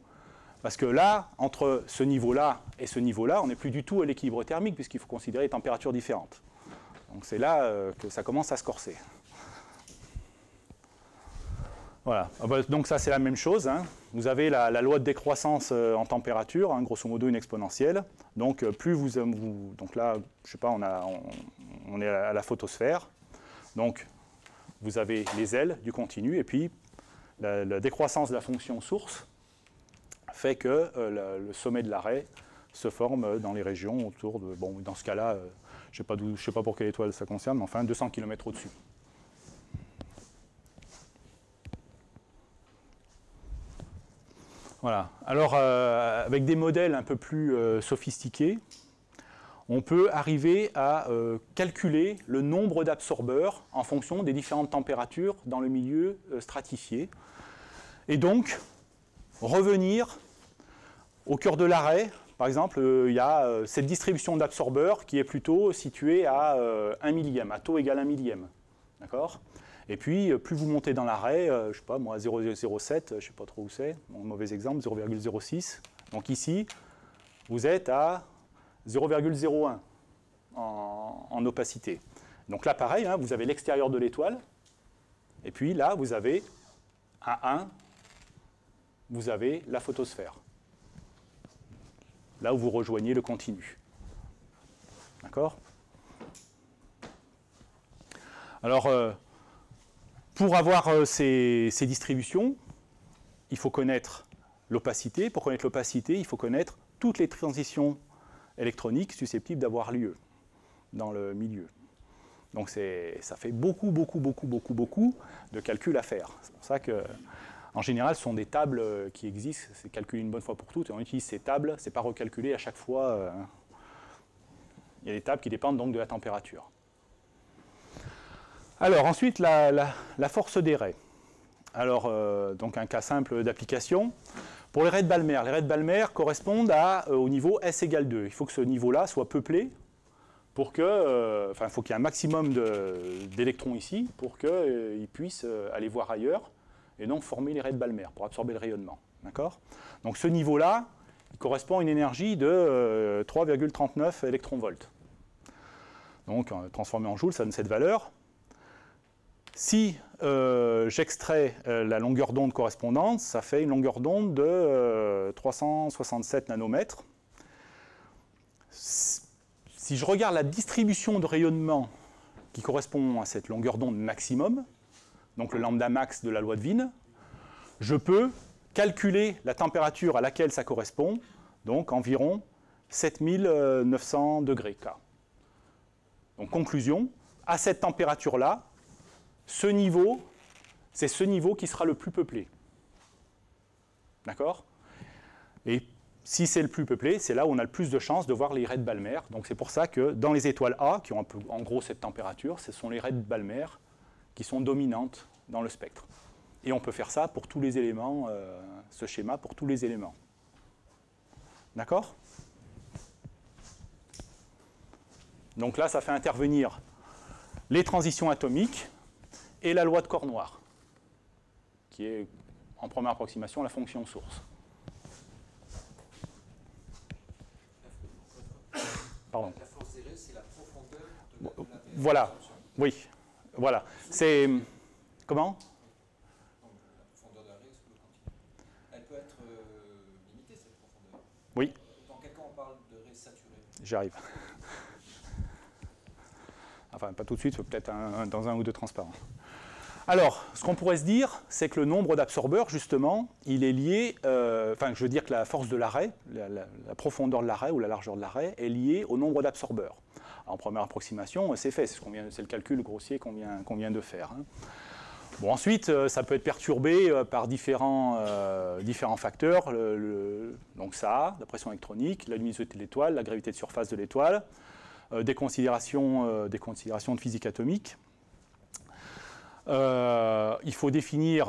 parce que là, entre ce niveau-là et ce niveau-là, on n'est plus du tout à l'équilibre thermique, puisqu'il faut considérer les températures différentes. Donc c'est là que ça commence à se corser. Voilà. Donc ça, c'est la même chose. Vous avez la loi de décroissance en température, grosso modo une exponentielle. Donc plus donc là, je sais pas, on est à la photosphère. Donc vous avez les ailes du continu, et puis la décroissance de la fonction source fait que le sommet de la raie se forme dans les régions autour de, bon, dans ce cas-là, je ne sais pas pour quelle étoile ça concerne, mais enfin 200 km au-dessus. Voilà. Alors, avec des modèles un peu plus sophistiqués, on peut arriver à calculer le nombre d'absorbeurs en fonction des différentes températures dans le milieu stratifié. Et donc, revenir au cœur de la raie. Par exemple, il y a cette distribution d'absorbeurs qui est plutôt située à 1 millième, à taux égal 1 millième. D'accord ? Et puis, plus vous montez dans la raie, je ne sais pas, moi, 0,07, je ne sais pas trop où c'est, mon mauvais exemple, 0,06. Donc ici, vous êtes à 0,01 en opacité. Donc là, pareil, vous avez l'extérieur de l'étoile, et puis là, vous avez à 1, vous avez la photosphère. Là où vous rejoignez le continu. D'accord ? Alors, pour avoir ces distributions, il faut connaître l'opacité. Pour connaître l'opacité, il faut connaître toutes les transitions électroniques susceptibles d'avoir lieu dans le milieu. Donc ça fait beaucoup de calculs à faire. C'est pour ça que, en général, ce sont des tables qui existent, c'est calculé une bonne fois pour toutes, et on utilise ces tables, c'est pas recalculé à chaque fois. Il y a des tables qui dépendent donc de la température. Alors ensuite, la force des raies. Alors, donc un cas simple d'application. Pour les raies de Balmer correspondent au niveau S égale 2. Il faut que ce niveau-là soit peuplé pour que, il faut qu'il y ait un maximum d'électrons ici pour qu'ils puissent aller voir ailleurs et donc former les raies de Balmer pour absorber le rayonnement. D'accord ? Donc ce niveau-là, il correspond à une énergie de 3,39 électronvolts. Donc transformé en joules, ça donne cette valeur. Si j'extrais la longueur d'onde correspondante, ça fait une longueur d'onde de 367 nanomètres. si je regarde la distribution de rayonnement qui correspond à cette longueur d'onde maximum, donc le lambda max de la loi de Wien, je peux calculer la température à laquelle ça correspond, donc environ 7900 degrés K. Donc conclusion, à cette température-là, c'est ce niveau qui sera le plus peuplé. D'accord? Et si c'est le plus peuplé, c'est là où on a le plus de chances de voir les raies de Balmer. Donc c'est pour ça que dans les étoiles A, qui ont en gros cette température, ce sont les raies de Balmer qui sont dominantes dans le spectre. Et on peut faire ça pour tous les éléments, ce schéma pour tous les éléments. D'accord? Donc là, ça fait intervenir les transitions atomiques et la loi de corps noir, qui est en première approximation la fonction source. Pardon. La force zérée, c'est la profondeur de la Voilà, oui, voilà. C'est... Comment? La profondeur de la raie sous le continu. Elle peut être limitée, cette profondeur. Oui. Dans quel cas on parle de raie saturée? J'y arrive. Enfin, pas tout de suite, peut-être dans un ou deux transparents. Alors, ce qu'on pourrait se dire, c'est que le nombre d'absorbeurs, justement, il est lié, je veux dire que la force de l'arrêt, la profondeur de l'arrêt ou la largeur de l'arrêt est liée au nombre d'absorbeurs. En première approximation, c'est fait, c'est le calcul grossier qu'on vient de faire. Hein. Bon, ensuite, ça peut être perturbé par différents facteurs, donc ça, la pression électronique, la luminosité de l'étoile, la gravité de surface de l'étoile, des considérations de physique atomique. Il faut il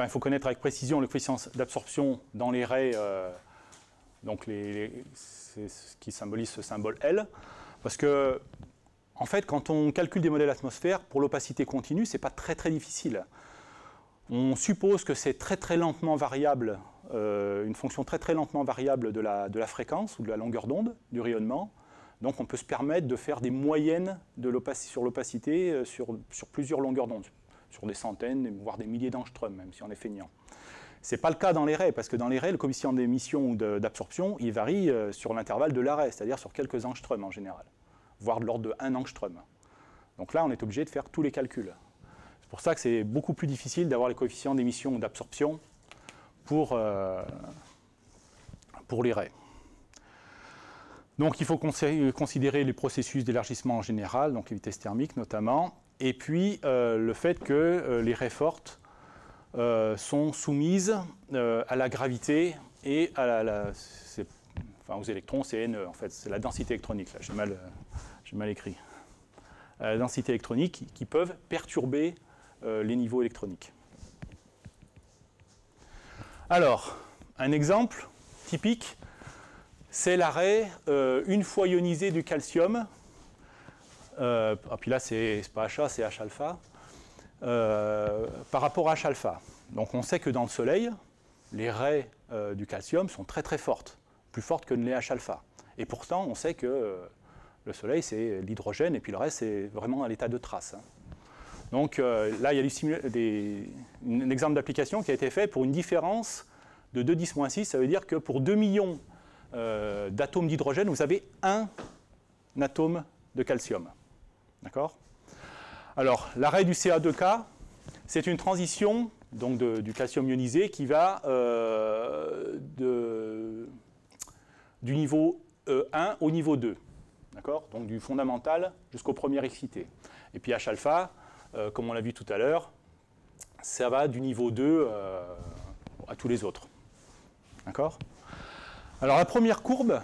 faut connaître avec précision le coefficient d'absorption dans les raies, donc c'est ce qui symbolise ce symbole L, parce que, en fait, quand on calcule des modèles atmosphères, pour l'opacité continue, ce n'est pas très très difficile. On suppose que c'est très très lentement variable, une fonction très très lentement variable de la fréquence ou de la longueur d'onde du rayonnement. Donc on peut se permettre de faire des moyennes sur l'opacité sur plusieurs longueurs d'onde, sur des centaines, voire des milliers d'angstroms, même si on est feignant. Ce n'est pas le cas dans les raies, parce que dans les raies, le coefficient d'émission ou d'absorption, il varie sur l'intervalle de l'arrêt, c'est-à-dire sur quelques angstroms en général, voire de l'ordre de 1 angstrom. Donc là, on est obligé de faire tous les calculs. C'est pour ça que c'est beaucoup plus difficile d'avoir les coefficients d'émission ou d'absorption pour les raies. Donc il faut considérer les processus d'élargissement en général, donc les vitesses thermiques notamment, et puis le fait que les raies fortes sont soumises à la gravité et à aux électrons, c'est NE en fait, c'est la densité électronique, là j'ai mal écrit. La densité électronique qui peuvent perturber les niveaux électroniques. Alors, un exemple typique, c'est l'arrêt une fois ionisé du calcium, puis là c'est pas HA, c'est H-alpha, par rapport à H-alpha. Donc on sait que dans le Soleil, les raies du calcium sont très très fortes, plus fortes que les H-alpha. Et pourtant on sait que le Soleil c'est l'hydrogène et puis le reste c'est vraiment à l'état de trace. Hein. Donc là il y a un exemple d'application qui a été fait pour une différence de 2 10 - 6, ça veut dire que pour 2 millions d'atomes d'hydrogène, vous avez un atome de calcium. D'accord? Alors, l'arrêt du Ca2K, c'est une transition donc du calcium ionisé qui va du niveau 1 au niveau 2. D'accord? Donc du fondamental jusqu'au premier excité. Et puis H-alpha, comme on l'a vu tout à l'heure, ça va du niveau 2 à tous les autres. D'accord? Alors la première courbe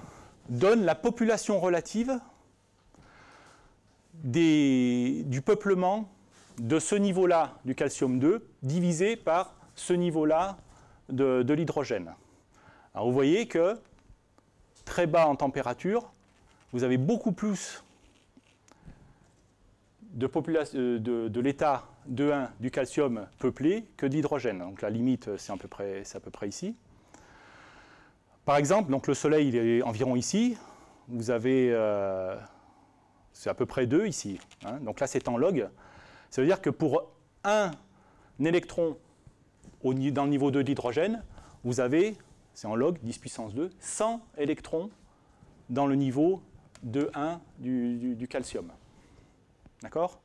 donne la population relative du peuplement de ce niveau-là du calcium 2 divisé par ce niveau-là de l'hydrogène. Alors vous voyez que très bas en température, vous avez beaucoup plus de l'état 2,1 du calcium peuplé que d'hydrogène. Donc la limite, c'est à peu près ici. Par exemple, donc le Soleil il est environ ici. Vous avez, c'est à peu près 2 ici. Hein, donc là, c'est en log. Ça veut dire que pour un électron dans le niveau 2 d'hydrogène, vous avez, c'est en log, 10 puissance 2, 100 électrons dans le niveau 2,1 du calcium. D'accord?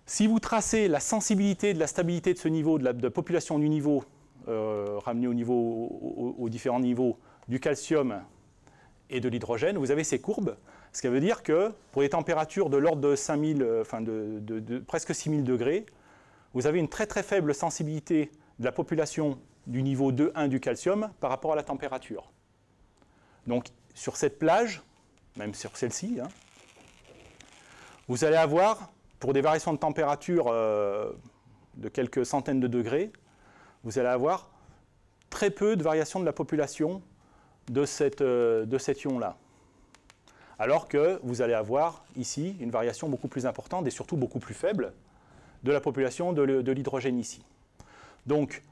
Si vous tracez la sensibilité de la stabilité de ce niveau, de population du niveau, ramené aux différents niveaux du calcium et de l'hydrogène, vous avez ces courbes, ce qui veut dire que pour des températures de l'ordre de 5000, enfin de presque 6000 degrés, vous avez une très très faible sensibilité de la population du niveau 2,1 du calcium par rapport à la température. Donc sur cette plage, même sur celle-ci, hein, vous allez avoir, pour des variations de température de quelques centaines de degrés, vous allez avoir très peu de variations de la population de cet ion-là. Alors que vous allez avoir ici une variation beaucoup plus importante et surtout beaucoup plus faible de la population de l'hydrogène ici. Donc,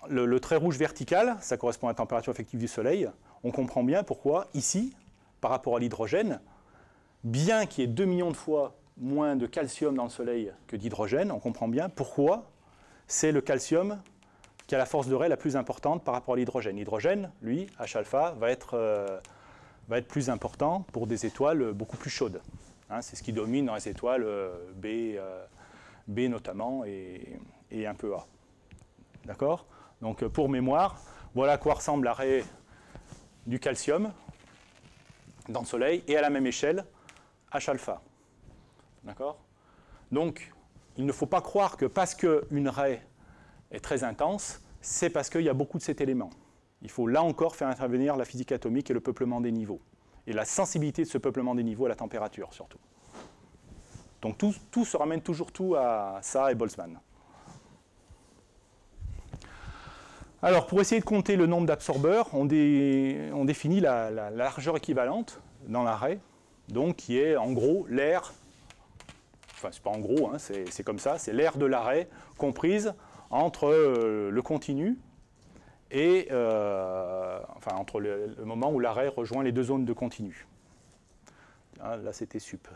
le trait rouge vertical, ça correspond à la température effective du Soleil. On comprend bien pourquoi, ici, par rapport à l'hydrogène, bien qu'il y ait 2 millions de fois moins de calcium dans le Soleil que d'hydrogène, on comprend bien pourquoi c'est le calcium qui a la force de Rayleigh la plus importante par rapport à l'hydrogène. L'hydrogène, lui, H-alpha, va être plus important pour des étoiles beaucoup plus chaudes. Hein, c'est ce qui domine dans les étoiles B notamment et un peu A. D'accord? Donc pour mémoire, voilà à quoi ressemble l'arrêt du calcium dans le Soleil et à la même échelle H-alpha. D'accord? Donc il ne faut pas croire que parce qu'une raie est très intense, c'est parce qu'il y a beaucoup de cet élément. Il faut là encore faire intervenir la physique atomique et le peuplement des niveaux. Et la sensibilité de ce peuplement des niveaux à la température surtout. Donc tout se ramène toujours à ça et Boltzmann. Alors pour essayer de compter le nombre d'absorbeurs, on définit la largeur équivalente dans l'arrêt, donc qui est en gros l'aire, enfin c'est pas en gros, hein, c'est comme ça, c'est l'aire de l'arrêt comprise entre le continu et enfin entre le moment où l'arrêt rejoint les deux zones de continu. Là c'était sup.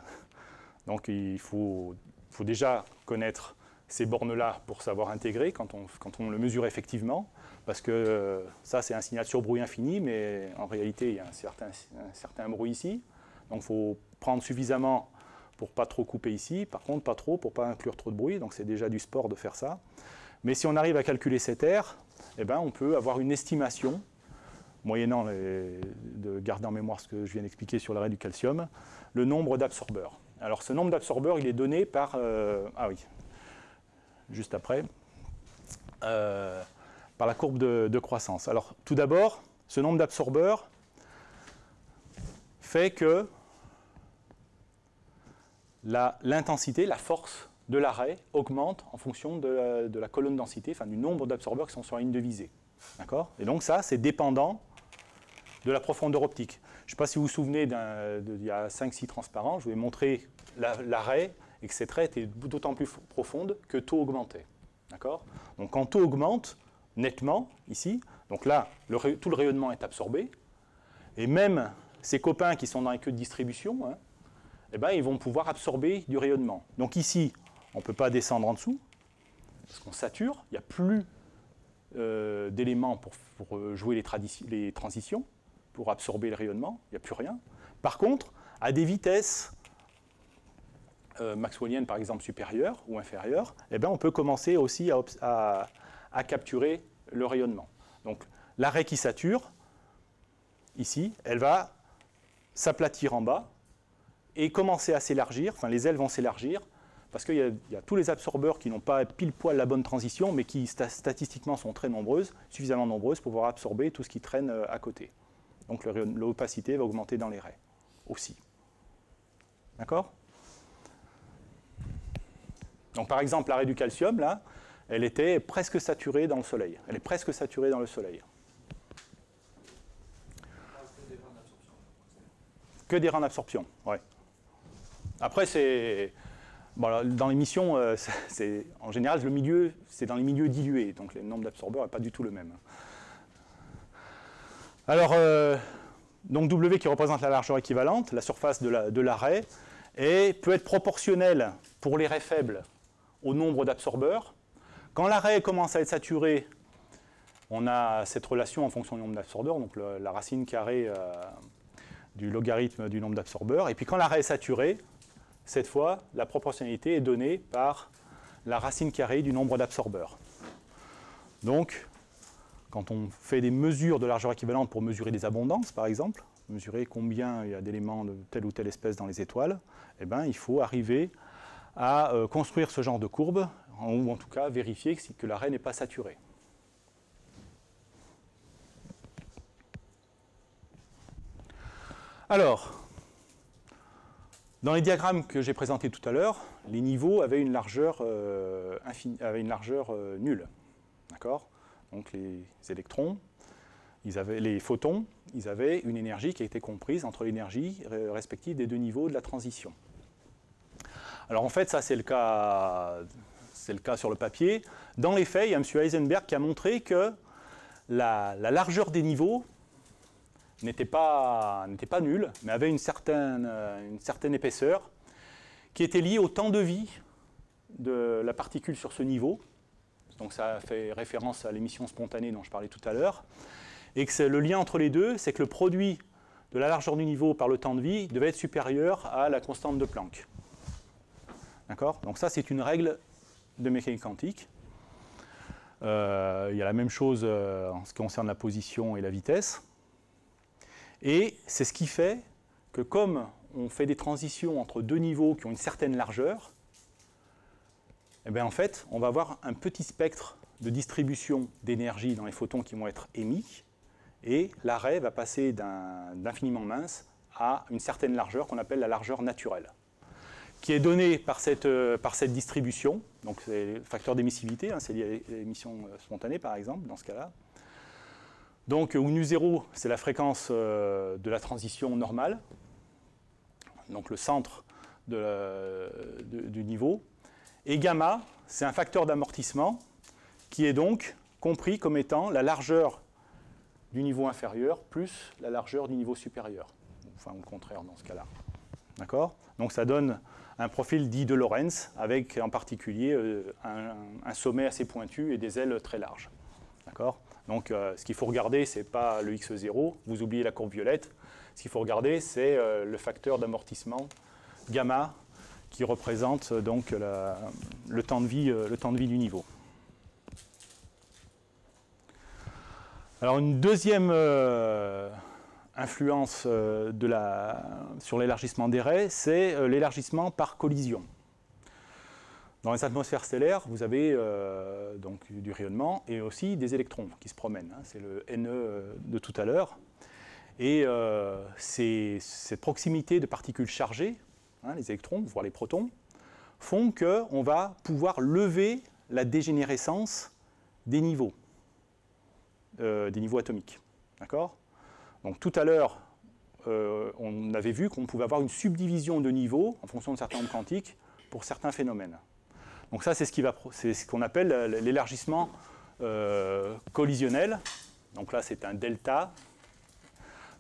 Donc il faut déjà connaître ces bornes-là pour savoir intégrer quand on le mesure effectivement, parce que ça c'est un signal sur bruit infini, mais en réalité il y a un certain bruit ici. Donc il faut prendre suffisamment pour ne pas trop couper ici, par contre pas trop pour ne pas inclure trop de bruit, donc c'est déjà du sport de faire ça. Mais si on arrive à calculer cette aire, eh ben, on peut avoir une estimation, moyennant de garder en mémoire ce que je viens d'expliquer sur l'arrêt du calcium, le nombre d'absorbeurs. Alors ce nombre d'absorbeurs, il est donné par... ah oui, juste après, par la courbe de croissance. Alors tout d'abord, ce nombre d'absorbeurs fait que l'intensité, la force de l'arrêt augmente en fonction de la colonne densité, enfin du nombre d'absorbeurs qui sont sur la ligne de visée. D'accord? Et donc ça, c'est dépendant de la profondeur optique. Je ne sais pas si vous vous souvenez il y a 5-6 transparents, je vous ai montré l'arrêt et que cette raie était d'autant plus profonde que taux augmentait. D'accord? Donc quand taux augmente nettement, ici, donc là, tout le rayonnement est absorbé, et même ces copains qui sont dans les queues de distribution, hein, eh ben, ils vont pouvoir absorber du rayonnement. Donc ici, on ne peut pas descendre en dessous, parce qu'on sature, il n'y a plus d'éléments pour jouer les transitions, pour absorber le rayonnement, il n'y a plus rien. Par contre, à des vitesses maxwelliennes, par exemple, supérieures ou inférieures, eh ben, on peut commencer aussi à capturer le rayonnement. Donc l'arrêt qui sature, ici, elle va s'aplatir en bas et commencer à s'élargir, enfin les ailes vont s'élargir, parce qu'il y a tous les absorbeurs qui n'ont pas pile poil la bonne transition, mais qui statistiquement sont très nombreuses, suffisamment nombreuses pour pouvoir absorber tout ce qui traîne à côté. Donc l'opacité va augmenter dans les raies aussi. D'accord? Donc par exemple, la raie du calcium, là, elle était presque saturée dans le Soleil. Elle est presque saturée dans le Soleil. Que des rangs d'absorption, ouais. Après, c'est... Bon, dans l'émission, en général, le milieu, c'est dans les milieux dilués, donc le nombre d'absorbeurs n'est pas du tout le même. Alors, donc W qui représente la largeur équivalente, la surface de la raie, et peut être proportionnelle pour les raies faibles au nombre d'absorbeurs. Quand la raie commence à être saturée, on a cette relation en fonction du nombre d'absorbeurs, donc la racine carrée du logarithme du nombre d'absorbeurs. Et puis quand l'arrêt est saturé, cette fois, la proportionnalité est donnée par la racine carrée du nombre d'absorbeurs. Donc, quand on fait des mesures de largeur équivalente pour mesurer des abondances, par exemple, mesurer combien il y a d'éléments de telle ou telle espèce dans les étoiles, eh ben, il faut arriver à construire ce genre de courbe, ou en tout cas vérifier que l'arrêt n'est pas saturé. Alors, dans les diagrammes que j'ai présentés tout à l'heure, les niveaux avaient une largeur, nulle. D'accord ? Donc les électrons, les photons, ils avaient une énergie qui a été comprise entre l'énergie respective des deux niveaux de la transition. Alors en fait, ça c'est le cas sur le papier. Dans les faits, il y a M. Heisenberg qui a montré que la largeur des niveaux n'était pas nulle, mais avait une certaine épaisseur qui était liée au temps de vie de la particule sur ce niveau. Donc ça fait référence à l'émission spontanée dont je parlais tout à l'heure. Et que le lien entre les deux, c'est que le produit de la largeur du niveau par le temps de vie devait être supérieur à la constante de Planck. D'accord ? Donc ça, c'est une règle de mécanique quantique. Il y a la même chose en ce qui concerne la position et la vitesse. Et c'est ce qui fait que comme on fait des transitions entre deux niveaux qui ont une certaine largeur, eh bien en fait, on va avoir un petit spectre de distribution d'énergie dans les photons qui vont être émis, et l'arrêt va passer d'infiniment mince à une certaine largeur qu'on appelle la largeur naturelle, qui est donnée par cette distribution. Donc c'est le facteur d'émissivité, hein, c'est lié à l'émission spontanée par exemple, dans ce cas-là. Donc où nu0, c'est la fréquence de la transition normale, donc le centre du niveau. Et gamma, c'est un facteur d'amortissement qui est donc compris comme étant la largeur du niveau inférieur plus la largeur du niveau supérieur. Enfin, au contraire dans ce cas-là. D'accord ? Donc ça donne un profil dit de Lorentz, avec en particulier un sommet assez pointu et des ailes très larges. D'accord ? Donc ce qu'il faut regarder, ce n'est pas le x0, vous oubliez la courbe violette. Ce qu'il faut regarder, c'est le facteur d'amortissement gamma, qui représente donc le temps de vie du niveau. Alors une deuxième influence sur l'élargissement des raies, c'est l'élargissement par collision. Dans les atmosphères stellaires, vous avez donc du rayonnement et aussi des électrons qui se promènent. Hein, c'est le NE de tout à l'heure. Et cette proximité de particules chargées, hein, les électrons, voire les protons, font qu'on va pouvoir lever la dégénérescence des niveaux atomiques. D'accord ? Donc tout à l'heure, on avait vu qu'on pouvait avoir une subdivision de niveaux en fonction de certains nombres quantiques pour certains phénomènes. Donc ça, c'est ce qu'on appelle l'élargissement collisionnel. Donc là, c'est un delta.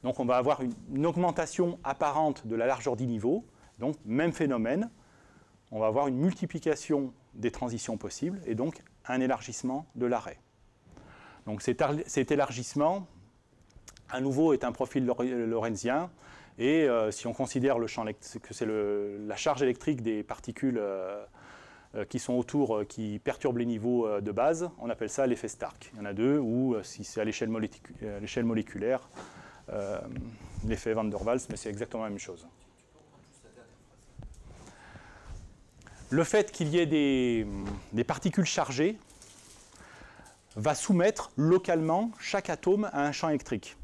Donc on va avoir une augmentation apparente de la largeur du niveau. Donc même phénomène. On va avoir une multiplication des transitions possibles et donc un élargissement de l'arrêt. Donc cet élargissement, à nouveau, est un profil lorenzien. Et si on considère que c'est la charge électrique des particules qui sont autour, qui perturbent les niveaux de base, on appelle ça l'effet Stark. Il y en a deux, ou si c'est à l'échelle moléculaire, l'effet Van der Waals, mais c'est exactement la même chose. Le fait qu'il y ait des particules chargées va soumettre localement chaque atome à un champ électrique.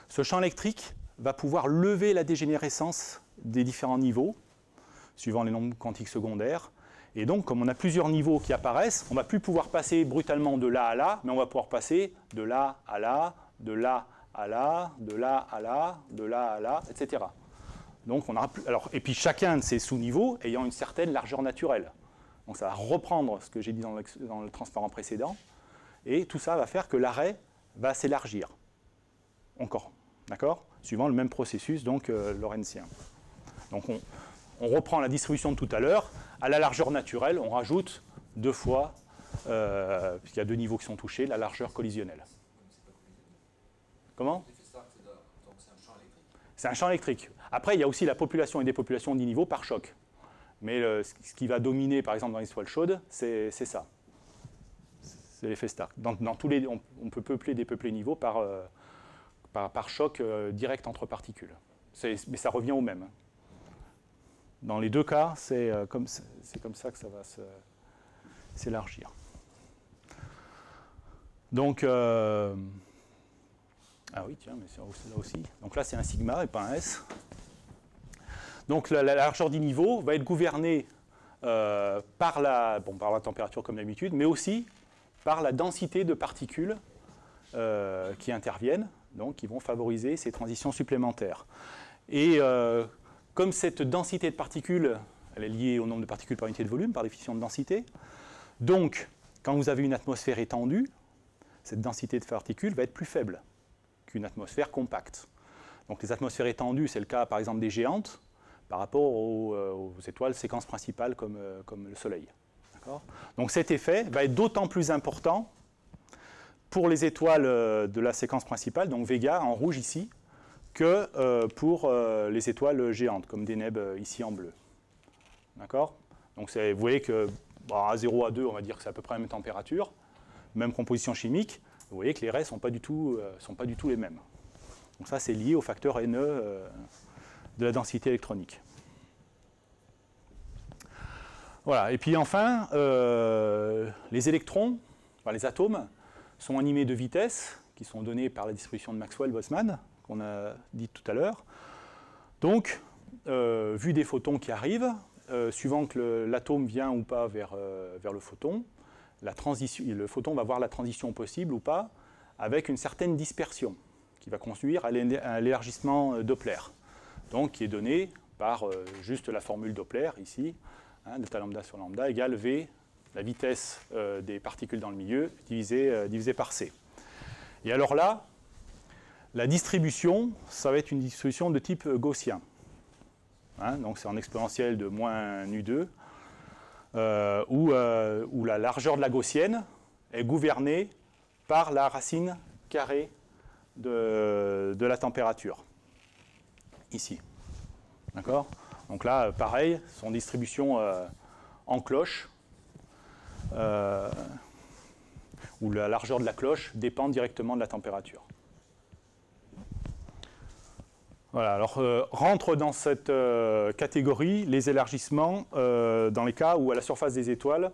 Ce champ électrique va pouvoir lever la dégénérescence des différents niveaux, suivant les nombres quantiques secondaires. Et donc, comme on a plusieurs niveaux qui apparaissent, on ne va plus pouvoir passer brutalement de là à là, mais on va pouvoir passer de là à là, de là à là, de là à là, de là à là, etc. Donc, on aura plus, et puis chacun de ces sous-niveaux ayant une certaine largeur naturelle. Donc ça va reprendre ce que j'ai dit dans le transparent précédent, et tout ça va faire que l'arrêt va s'élargir. Encore, d'accord ? Suivant le même processus donc lorenzien. Donc on reprend la distribution de tout à l'heure. À la largeur naturelle, on rajoute 2 fois, puisqu'il y a 2 niveaux qui sont touchés, la largeur collisionnelle. Comment ? C'est un champ électrique. Après, il y a aussi la population et dépopulation d'e-niveaux par choc. Mais ce qui va dominer, par exemple, dans les étoiles chaudes, c'est ça. C'est l'effet Stark. Dans tous les, on peut peupler, dépeupler niveaux par choc direct entre particules. Mais ça revient au même. Dans les deux cas, c'est comme ça que ça va s'élargir. Donc, ah oui, tiens, mais c'est là aussi. Donc là, c'est un sigma et pas un S. Donc la largeur du niveau va être gouvernée par la température comme d'habitude, mais aussi par la densité de particules qui interviennent, donc qui vont favoriser ces transitions supplémentaires. Et comme cette densité de particules, elle est liée au nombre de particules par unité de volume, par définition de densité, donc quand vous avez une atmosphère étendue, cette densité de particules va être plus faible qu'une atmosphère compacte. Donc les atmosphères étendues, c'est le cas par exemple des géantes, par rapport aux étoiles séquences principales comme le Soleil. Donc cet effet va être d'autant plus important pour les étoiles de la séquence principale, donc Vega en rouge ici, que pour les étoiles géantes, comme Deneb ici en bleu. D'accord? Donc vous voyez que à 0, à 2, on va dire que c'est à peu près la même température, même composition chimique. Vous voyez que les raies ne sont pas du tout les mêmes. Donc ça, c'est lié au facteur NE de la densité électronique. Voilà. Et puis enfin, les électrons, enfin, les atomes, sont animés de vitesses qui sont données par la distribution de Maxwell-Boltzmann, qu'on a dit tout à l'heure. Donc, vu des photons qui arrivent, suivant que l'atome vient ou pas vers le photon, le photon va voir la transition possible ou pas, avec une certaine dispersion, qui va conduire à l'élargissement Doppler, donc qui est donné par juste la formule Doppler, ici, hein, delta lambda sur lambda égale V, la vitesse des particules dans le milieu, divisé par C. Et alors là, la distribution, ça va être une distribution de type gaussien. Hein, donc c'est en exponentielle de moins nu2, où la largeur de la gaussienne est gouvernée par la racine carrée de la température, ici. D'accord? Donc là, pareil, son distribution en cloche, où la largeur de la cloche dépend directement de la température. Voilà, alors rentre dans cette catégorie les élargissements dans les cas où à la surface des étoiles,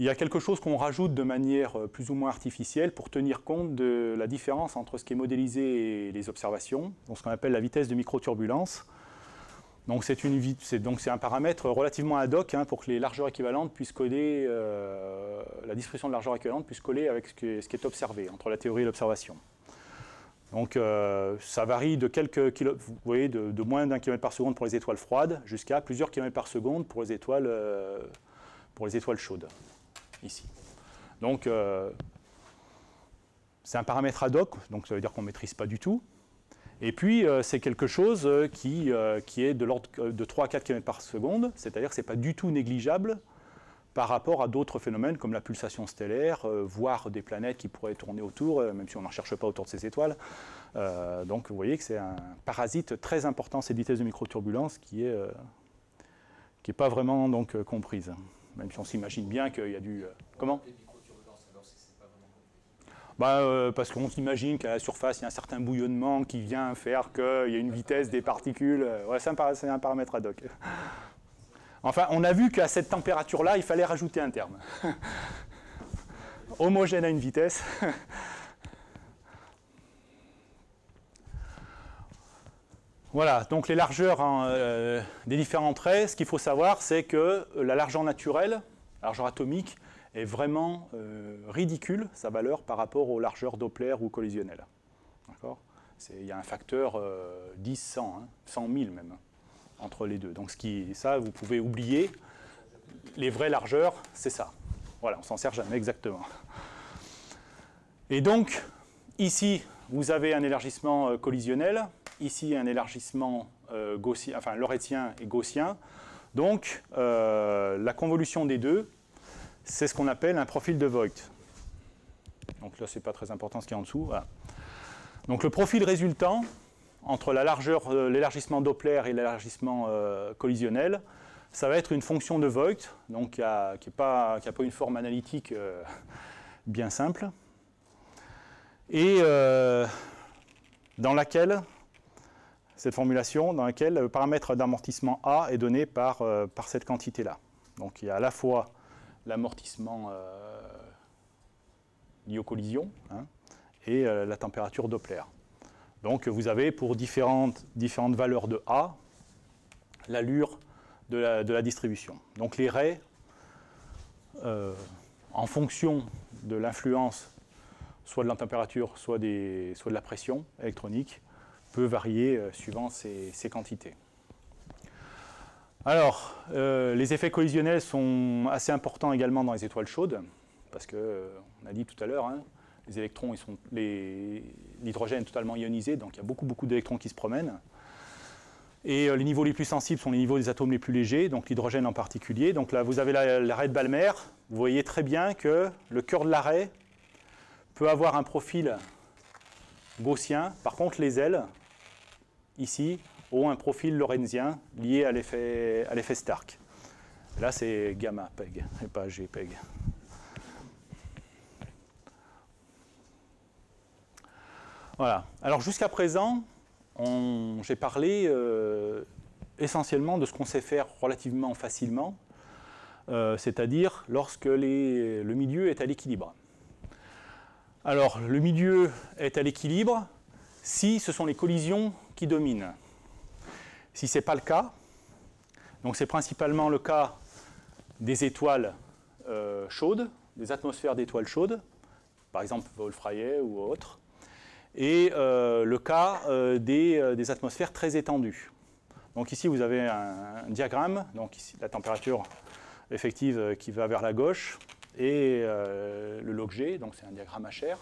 il y a quelque chose qu'on rajoute de manière plus ou moins artificielle pour tenir compte de la différence entre ce qui est modélisé et les observations, donc ce qu'on appelle la vitesse de microturbulence. Donc c'est un paramètre relativement ad hoc pour que les largeurs équivalentes puissent coller, la distribution de largeur équivalente puisse coller avec ce qui est observé entre la théorie et l'observation. Donc ça varie de quelques kilomètres, vous voyez, de moins d'1 km par seconde pour les étoiles froides jusqu'à plusieurs kilomètres par seconde pour les étoiles chaudes, ici. Donc c'est un paramètre ad hoc, donc ça veut dire qu'on ne maîtrise pas du tout. Et puis c'est quelque chose qui est de l'ordre de 3 à 4 km par seconde, c'est-à-dire que ce n'est pas du tout négligeable par rapport à d'autres phénomènes comme la pulsation stellaire, voire des planètes qui pourraient tourner autour, même si on n'en cherche pas autour de ces étoiles. Donc vous voyez que c'est un parasite très important, cette vitesse de microturbulence, qui n'est pas vraiment donc, comprise. Même si on s'imagine bien qu'il y a du... Comment ? Les microturbulences, alors si c'est pas vraiment compris. Parce qu'on s'imagine qu'à la surface, il y a un certain bouillonnement qui vient faire qu'il y a une vitesse des particules. Ouais, c'est un paramètre ad hoc. Enfin, on a vu qu'à cette température-là, il fallait rajouter un terme. Homogène à une vitesse. Voilà, donc les largeurs des différents traits, ce qu'il faut savoir, c'est que la largeur naturelle, la largeur atomique, est vraiment ridicule, sa valeur, par rapport aux largeurs Doppler ou collisionnelles. D'accord ? Il y a un facteur 10, 100, 100 000 même, entre les deux. Donc ça, vous pouvez oublier. Les vraies largeurs, c'est ça. Voilà, on ne s'en sert jamais exactement. Et donc, ici, vous avez un élargissement collisionnel. Ici, un élargissement gaussien, enfin lorenzien et gaussien. Donc, la convolution des deux, c'est ce qu'on appelle un profil de Voigt. Donc là, ce n'est pas très important ce qui est en dessous. Voilà. Donc le profil résultant, entre la largeur, l'élargissement Doppler et l'élargissement collisionnel, ça va être une fonction de Voigt, donc qui n'a pas une forme analytique bien simple, et dans laquelle, cette formulation, dans laquelle le paramètre d'amortissement A est donné par cette quantité-là. Donc il y a à la fois l'amortissement lié aux collisions et la température Doppler. Donc vous avez pour différentes valeurs de A l'allure de la distribution. Donc les raies, en fonction de l'influence soit de la température, soit de la pression électronique, peut varier suivant ces quantités. Alors, les effets collisionnels sont assez importants également dans les étoiles chaudes, parce qu'on a dit tout à l'heure, les électrons, l'hydrogène est totalement ionisé, donc il y a beaucoup d'électrons qui se promènent. Et les niveaux les plus sensibles sont les niveaux des atomes les plus légers, donc l'hydrogène en particulier. Donc là, vous avez la raie de Balmer. Vous voyez très bien que le cœur de la raie peut avoir un profil gaussien. Par contre, les ailes, ici, ont un profil lorenzien lié à l'effet Stark. Là, c'est gamma PEG et pas GPEG. Voilà. Alors jusqu'à présent, j'ai parlé essentiellement de ce qu'on sait faire relativement facilement, c'est-à-dire lorsque le milieu est à l'équilibre. Alors, le milieu est à l'équilibre si ce sont les collisions qui dominent. Si ce n'est pas le cas, donc c'est principalement le cas des étoiles chaudes, des atmosphères d'étoiles chaudes, par exemple Wolf-Rayet ou autres, et le cas des atmosphères très étendues. Donc ici, vous avez un diagramme, donc ici, la température effective qui va vers la gauche, et le log G, donc c'est un diagramme HR,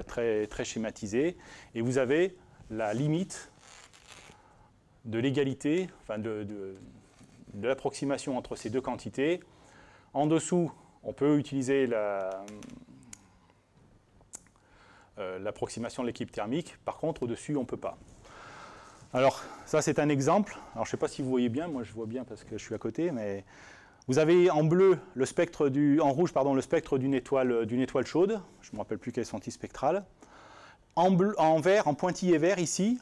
très schématisé, et vous avez la limite de l'égalité, enfin de l'approximation entre ces deux quantités. En dessous, on peut utiliser l'approximation de l'équilibre thermique. Par contre, au-dessus, on ne peut pas. Alors, ça, c'est un exemple. Alors, je ne sais pas si vous voyez bien. Moi, je vois bien parce que je suis à côté. Mais vous avez en bleu le spectre en rouge, pardon, le spectre d'une étoile chaude. Je ne me rappelle plus quelle est son type spectral. En vert, en pointillé vert, ici,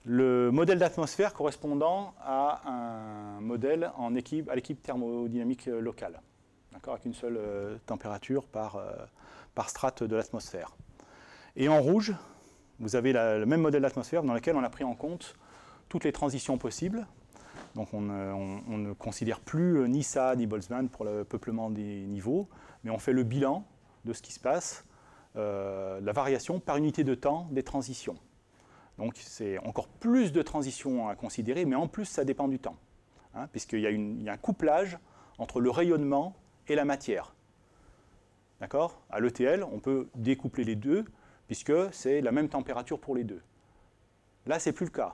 le modèle d'atmosphère correspondant à un modèle à l'équilibre thermodynamique local, avec une seule température par strate de l'atmosphère. Et en rouge, vous avez le même modèle d'atmosphère dans lequel on a pris en compte toutes les transitions possibles. Donc on ne considère plus ni ça ni Boltzmann pour le peuplement des niveaux, mais on fait le bilan de ce qui se passe, la variation par unité de temps des transitions. Donc c'est encore plus de transitions à considérer, mais en plus ça dépend du temps, puisqu'il y a un couplage entre le rayonnement et la matière. D'accord ? À l'ETL, on peut découpler les deux, puisque c'est la même température pour les deux. Là, ce n'est plus le cas.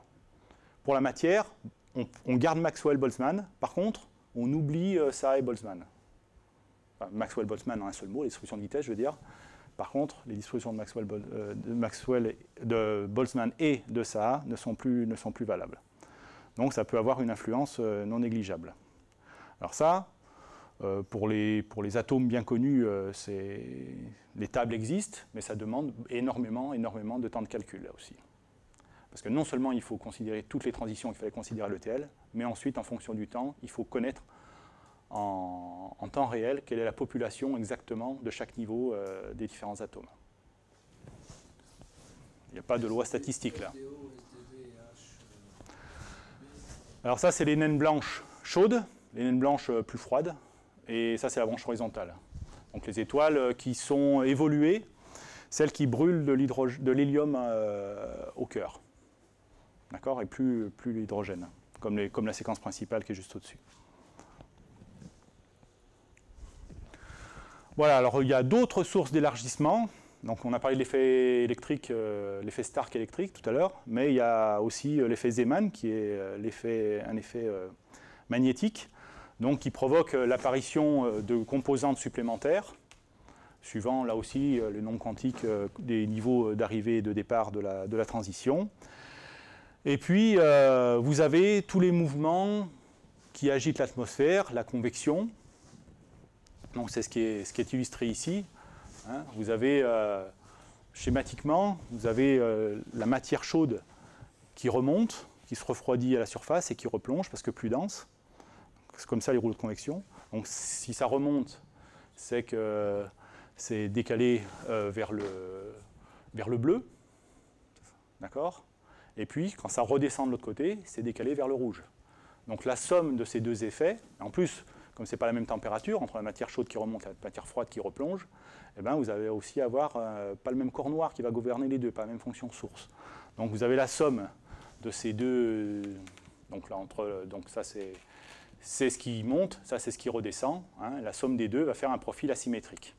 Pour la matière, on garde Maxwell-Boltzmann. Par contre, on oublie ça et Boltzmann. Enfin, Maxwell-Boltzmann en un seul mot, les distributions de vitesse, je veux dire. Par contre, les distributions de Boltzmann et de Saha ne sont plus valables. Donc ça peut avoir une influence non négligeable. Alors ça, pour les atomes bien connus, les tables existent, mais ça demande énormément de temps de calcul là aussi. Parce que non seulement il faut considérer toutes les transitions qu'il fallait considérer à l'ETL, mais ensuite, en fonction du temps, il faut connaître en temps réel quelle est la population exactement de chaque niveau des différents atomes. Il n'y a pas de loi statistique là. Alors ça, c'est les naines blanches chaudes, les naines blanches plus froides, et ça, c'est la branche horizontale. Donc les étoiles qui sont évoluées, celles qui brûlent de l'hélium au cœur. D'accord ? Et plus l'hydrogène, comme la séquence principale qui est juste au-dessus. Voilà, alors il y a d'autres sources d'élargissement. Donc on a parlé de l'effet électrique, l'effet Stark électrique tout à l'heure, mais il y a aussi l'effet Zeeman qui est un effet magnétique, donc qui provoque l'apparition de composantes supplémentaires. suivant là aussi le nombre quantique des niveaux d'arrivée et de départ de la transition. Et puis, vous avez tous les mouvements qui agitent l'atmosphère, la convection. Donc, c'est ce qui est illustré ici. Hein. Vous avez, schématiquement, vous avez la matière chaude qui remonte, qui se refroidit à la surface et qui replonge parce que plus dense. C'est comme ça les rouleaux de convection. Donc, si ça remonte, c'est que c'est décalé vers le bleu. D'accord ? Et puis, quand ça redescend de l'autre côté, c'est décalé vers le rouge. Donc la somme de ces deux effets, en plus, comme ce n'est pas la même température, entre la matière chaude qui remonte et la matière froide qui replonge, eh ben, vous allez aussi avoir pas le même corps noir qui va gouverner les deux, pas la même fonction source. Donc vous avez la somme de ces deux... Donc, là, donc ça, c'est ce qui monte, ça, c'est ce qui redescend. Hein. La somme des deux va faire un profil asymétrique.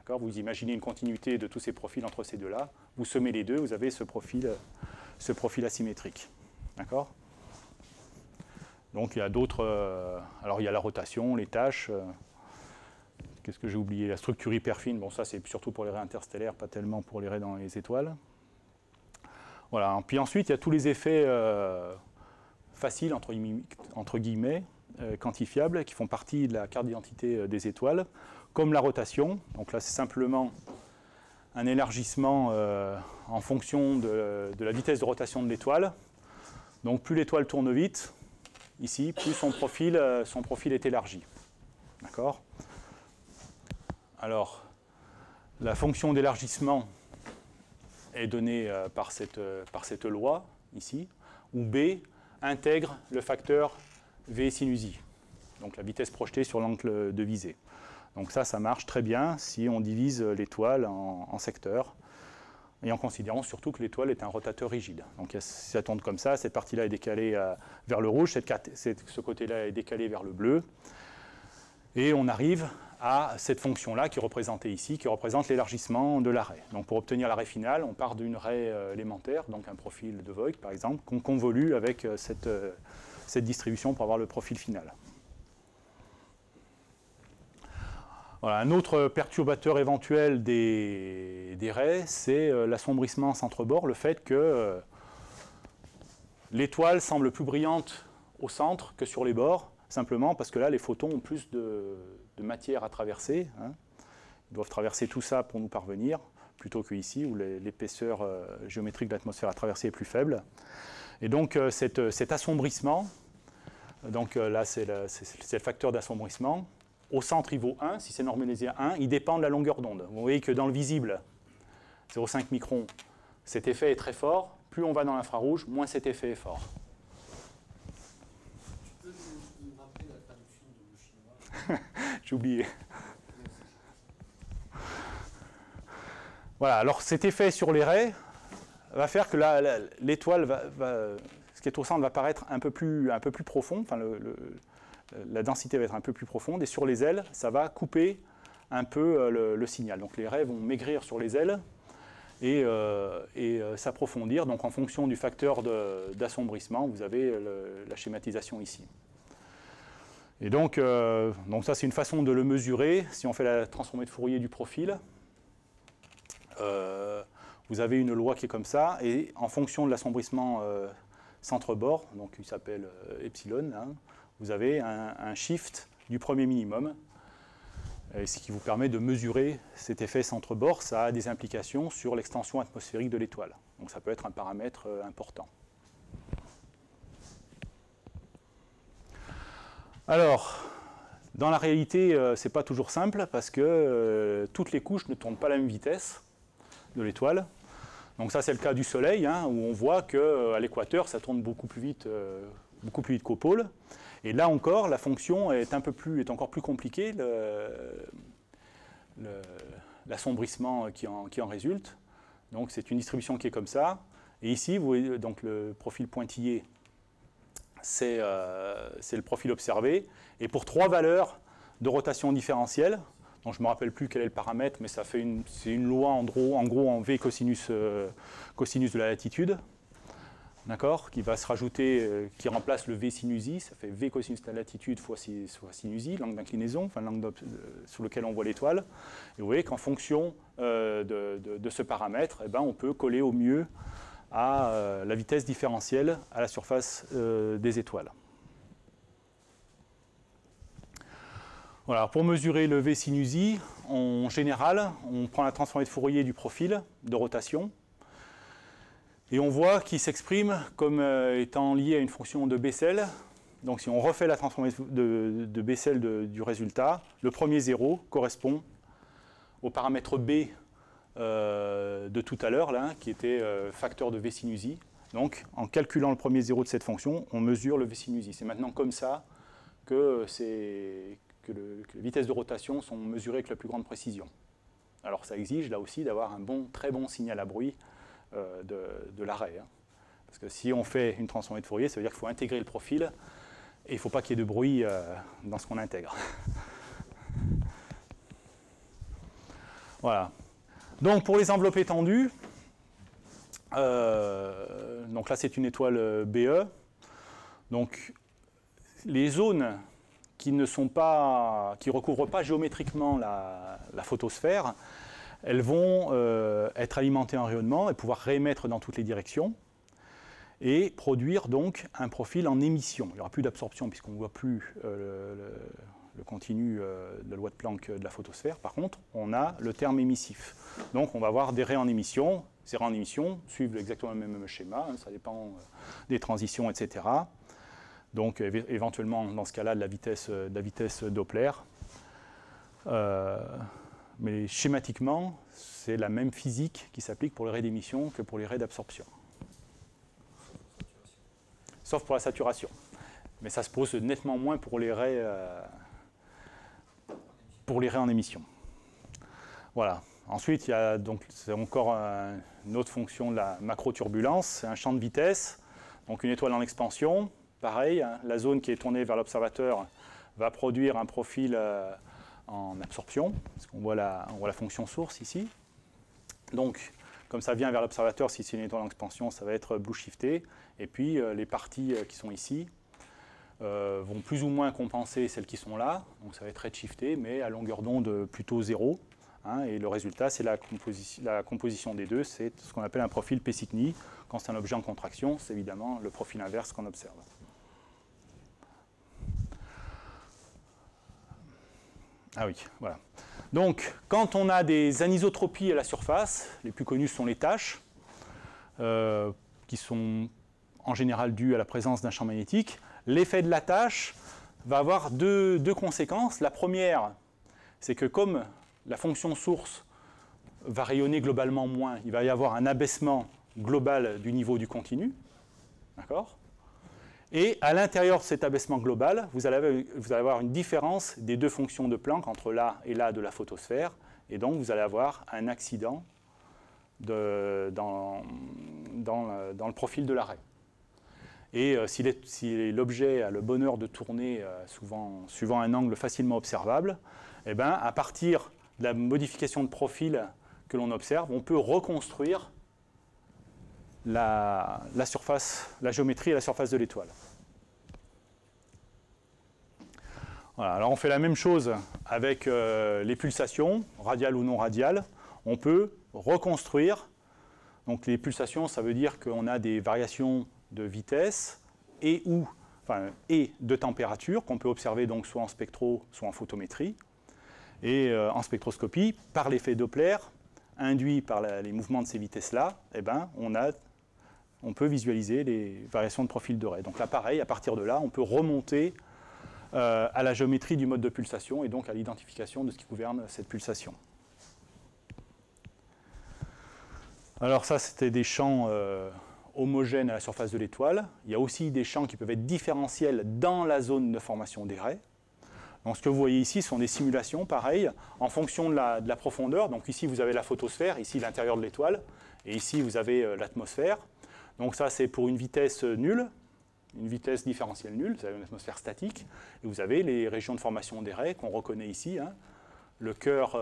Vous imaginez une continuité de tous ces profils entre ces deux-là. Vous sommez les deux, vous avez ce profil asymétrique. D'accord ? Donc il y a d'autres... alors il y a la rotation, les tâches. Qu'est-ce que j'ai oublié ? La structure hyper fine. Bon, ça c'est surtout pour les raies interstellaires, pas tellement pour les raies dans les étoiles. Voilà. Puis ensuite, il y a tous les effets faciles, entre guillemets, quantifiables, qui font partie de la carte d'identité des étoiles, comme la rotation. Donc là, c'est simplement un élargissement en fonction de la vitesse de rotation de l'étoile. Donc plus l'étoile tourne vite, ici, plus son profil est élargi. D'accord ? Alors, la fonction d'élargissement est donnée par cette loi, ici, où B intègre le facteur V sinus I, donc la vitesse projetée sur l'angle de visée. Donc ça marche très bien si on divise l'étoile en secteurs, et en considérant surtout que l'étoile est un rotateur rigide. Donc si ça tourne comme ça, cette partie-là est décalée vers le rouge, ce côté-là est décalé vers le bleu, et on arrive à cette fonction-là qui est représentée ici, qui représente l'élargissement de l'arrêt. Donc pour obtenir l'arrêt final, on part d'une raie élémentaire, donc un profil de Voigt par exemple, qu'on convolue avec cette distribution pour avoir le profil final. Voilà, un autre perturbateur éventuel des raies, c'est l'assombrissement centre-bord, le fait que l'étoile semble plus brillante au centre que sur les bords, simplement parce que là, les photons ont plus de matière à traverser. Hein. Ils doivent traverser tout ça pour nous parvenir, plutôt qu'ici, où l'épaisseur géométrique de l'atmosphère à traverser est plus faible. Et donc, cet assombrissement, donc là, c'est le facteur d'assombrissement. Au centre, il vaut 1, si c'est normalisé à 1, il dépend de la longueur d'onde. Vous voyez que dans le visible, 0,5 microns, cet effet est très fort. Plus on va dans l'infrarouge, moins cet effet est fort. Tu peux nous rappeler la traduction de chinois? J'ai oublié. Voilà, alors cet effet sur les raies va faire que l'étoile, ce qui est au centre, va paraître un peu plus profond, enfin la densité va être un peu plus profonde, et sur les ailes, ça va couper un peu le signal. Donc les raies vont maigrir sur les ailes et s'approfondir. Donc en fonction du facteur d'assombrissement, vous avez la schématisation ici. Et donc ça c'est une façon de le mesurer. Si on fait la transformée de Fourier du profil, vous avez une loi qui est comme ça, et en fonction de l'assombrissement centre-bord, donc il s'appelle epsilon, hein, vous avez un shift du premier minimum, ce qui vous permet de mesurer cet effet centre-bord. Ça a des implications sur l'extension atmosphérique de l'étoile. Donc ça peut être un paramètre important. Alors, dans la réalité, ce n'est pas toujours simple, parce que toutes les couches ne tournent pas à la même vitesse de l'étoile. Donc ça, c'est le cas du Soleil, hein, où on voit qu'à l'équateur, ça tourne beaucoup plus vite qu'au pôle. Et là encore, la fonction est encore plus compliquée, l'assombrissement qui en résulte. Donc c'est une distribution qui est comme ça. Et ici, vous voyez donc le profil pointillé, c'est le profil observé. Et pour 3 valeurs de rotation différentielle, donc je ne me rappelle plus quel est le paramètre, mais c'est une loi en gros en V cosinus de la latitude. d'accord, qui va se rajouter, qui remplace le V sinus I, ça fait V cosinus de latitude fois sinus I, l'angle d'inclinaison, enfin l'angle sur lequel on voit l'étoile. Et vous voyez qu'en fonction de ce paramètre, eh ben, on peut coller au mieux à la vitesse différentielle à la surface des étoiles. Voilà, pour mesurer le V sinus I, en général, on prend la transformée de Fourier du profil de rotation. Et on voit qu'il s'exprime comme étant lié à une fonction de Bessel. Donc si on refait la transformée de Bessel du résultat, le premier zéro correspond au paramètre B de tout à l'heure, qui était facteur de V sinus I. Donc en calculant le premier zéro de cette fonction, on mesure le V sinus I. C'est maintenant comme ça que les vitesses de rotation sont mesurées avec la plus grande précision. Alors ça exige là aussi d'avoir un très bon signal à bruit de l'arrêt. Hein. Parce que si on fait une transformée de Fourier, ça veut dire qu'il faut intégrer le profil et il ne faut pas qu'il y ait de bruit dans ce qu'on intègre. Voilà. Donc pour les enveloppes étendues, donc là c'est une étoile BE. Donc les zones qui ne recouvrent pas géométriquement la photosphère, elles vont être alimentées en rayonnement et pouvoir réémettre dans toutes les directions et produire donc un profil en émission. Il n'y aura plus d'absorption puisqu'on ne voit plus le continu de la loi de Planck de la photosphère. Par contre, on a le terme émissif. Donc on va avoir des raies en émission. Ces raies en émission suivent exactement le même schéma, hein, ça dépend des transitions, etc. Donc éventuellement, dans ce cas-là, de la vitesse Doppler. Mais schématiquement, c'est la même physique qui s'applique pour les raies d'émission que pour les raies d'absorption. Sauf pour la saturation. Mais ça se pose nettement moins pour les raies en émission. Voilà. Ensuite, il y a donc c'est encore une autre fonction de la macroturbulence, c'est un champ de vitesse. Donc une étoile en expansion. Pareil, hein, la zone qui est tournée vers l'observateur va produire un profil en absorption, parce qu'on voit la fonction source ici. Donc, comme ça vient vers l'observateur, si c'est une étoile en expansion, ça va être blue shifté. Et puis, les parties qui sont ici vont plus ou moins compenser celles qui sont là. Donc, ça va être redshifté, mais à longueur d'onde plutôt 0. Hein, et le résultat, c'est la composition des deux. C'est ce qu'on appelle un profil Pessikny. Quand c'est un objet en contraction, c'est évidemment le profil inverse qu'on observe. Ah oui, voilà. Donc, quand on a des anisotropies à la surface, les plus connues sont les taches, qui sont en général dues à la présence d'un champ magnétique. L'effet de la tache va avoir deux conséquences. La première, c'est que comme la fonction source va rayonner globalement moins, il va y avoir un abaissement global du niveau du continu. D'accord ? Et à l'intérieur de cet abaissement global, vous allez avoir une différence des deux fonctions de Planck entre là et là de la photosphère. Et donc, vous allez avoir un accident dans le profil de l'arrêt. Et si l'objet a le bonheur de tourner suivant un angle facilement observable, eh ben, à partir de la modification de profil que l'on observe, on peut reconstruire la géométrie à la surface de l'étoile. Voilà, alors on fait la même chose avec les pulsations, radiales ou non radiales. On peut reconstruire. Donc les pulsations, ça veut dire qu'on a des variations de vitesse et de température qu'on peut observer donc soit en spectro, soit en photométrie. Et en spectroscopie, par l'effet Doppler, induit par les mouvements de ces vitesses-là, eh ben, on peut visualiser les variations de profil de raie. Donc là, pareil, à partir de là, on peut remonter à la géométrie du mode de pulsation et donc à l'identification de ce qui gouverne cette pulsation. Alors ça, c'était des champs homogènes à la surface de l'étoile. Il y a aussi des champs qui peuvent être différentiels dans la zone de formation des raies. Donc ce que vous voyez ici sont des simulations, pareil, en fonction de la profondeur. Donc ici, vous avez la photosphère, ici l'intérieur de l'étoile, et ici, vous avez l'atmosphère. Donc ça, c'est pour une vitesse nulle, une vitesse différentielle nulle, vous avez une atmosphère statique, et vous avez les régions de formation des raies qu'on reconnaît ici. Hein. Le cœur,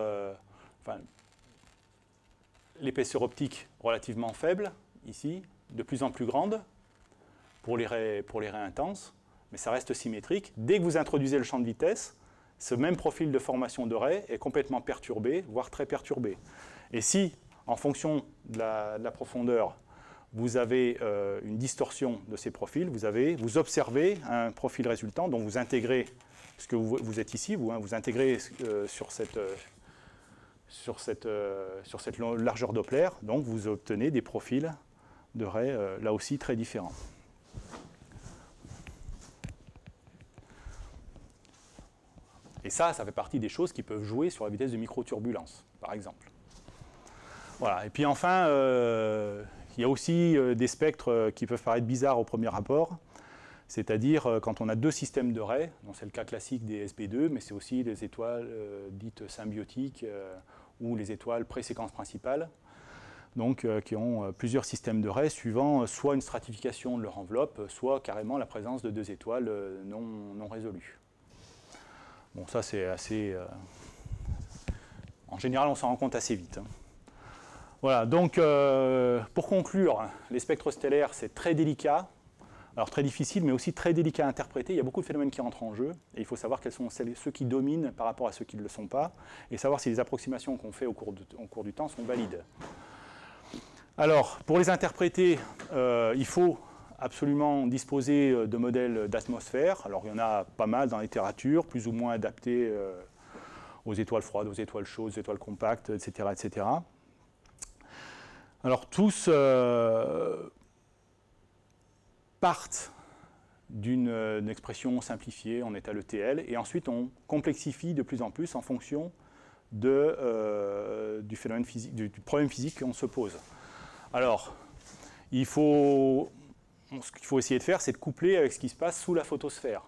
l'épaisseur optique relativement faible, ici, de plus en plus grande, pour les raies intenses, mais ça reste symétrique. Dès que vous introduisez le champ de vitesse, ce même profil de formation de raies est complètement perturbé, voire très perturbé. Et si, en fonction de la profondeur, vous avez une distorsion de ces profils, vous observez un profil résultant dont vous intégrez ce que vous êtes ici, vous intégrez sur cette largeur Doppler, donc vous obtenez des profils de raies là aussi très différents. Et ça fait partie des choses qui peuvent jouer sur la vitesse de microturbulence, par exemple. Voilà. Et puis enfin, il y a aussi des spectres qui peuvent paraître bizarres au premier abord, c'est-à-dire quand on a deux systèmes de raies, c'est le cas classique des SB2, mais c'est aussi les étoiles dites symbiotiques ou les étoiles pré-séquence principale, donc qui ont plusieurs systèmes de raies suivant soit une stratification de leur enveloppe, soit carrément la présence de deux étoiles non résolues. Bon, ça c'est assez... en général, on s'en rend compte assez vite. Voilà, donc pour conclure, les spectres stellaires, c'est très délicat, alors très difficile, mais aussi très délicat à interpréter. Il y a beaucoup de phénomènes qui entrent en jeu, et il faut savoir quels sont ceux qui dominent par rapport à ceux qui ne le sont pas, et savoir si les approximations qu'on fait au cours du temps sont valides. Alors, pour les interpréter, il faut absolument disposer de modèles d'atmosphère. Alors, il y en a pas mal dans la littérature, plus ou moins adaptés aux étoiles froides, aux étoiles chaudes, aux étoiles compactes, etc., etc. Alors, tous partent d'une expression simplifiée en état ETL, et ensuite on complexifie de plus en plus en fonction du phénomène physique, du problème physique qu'on se pose. Alors, ce qu'il faut essayer de faire, c'est de coupler avec ce qui se passe sous la photosphère,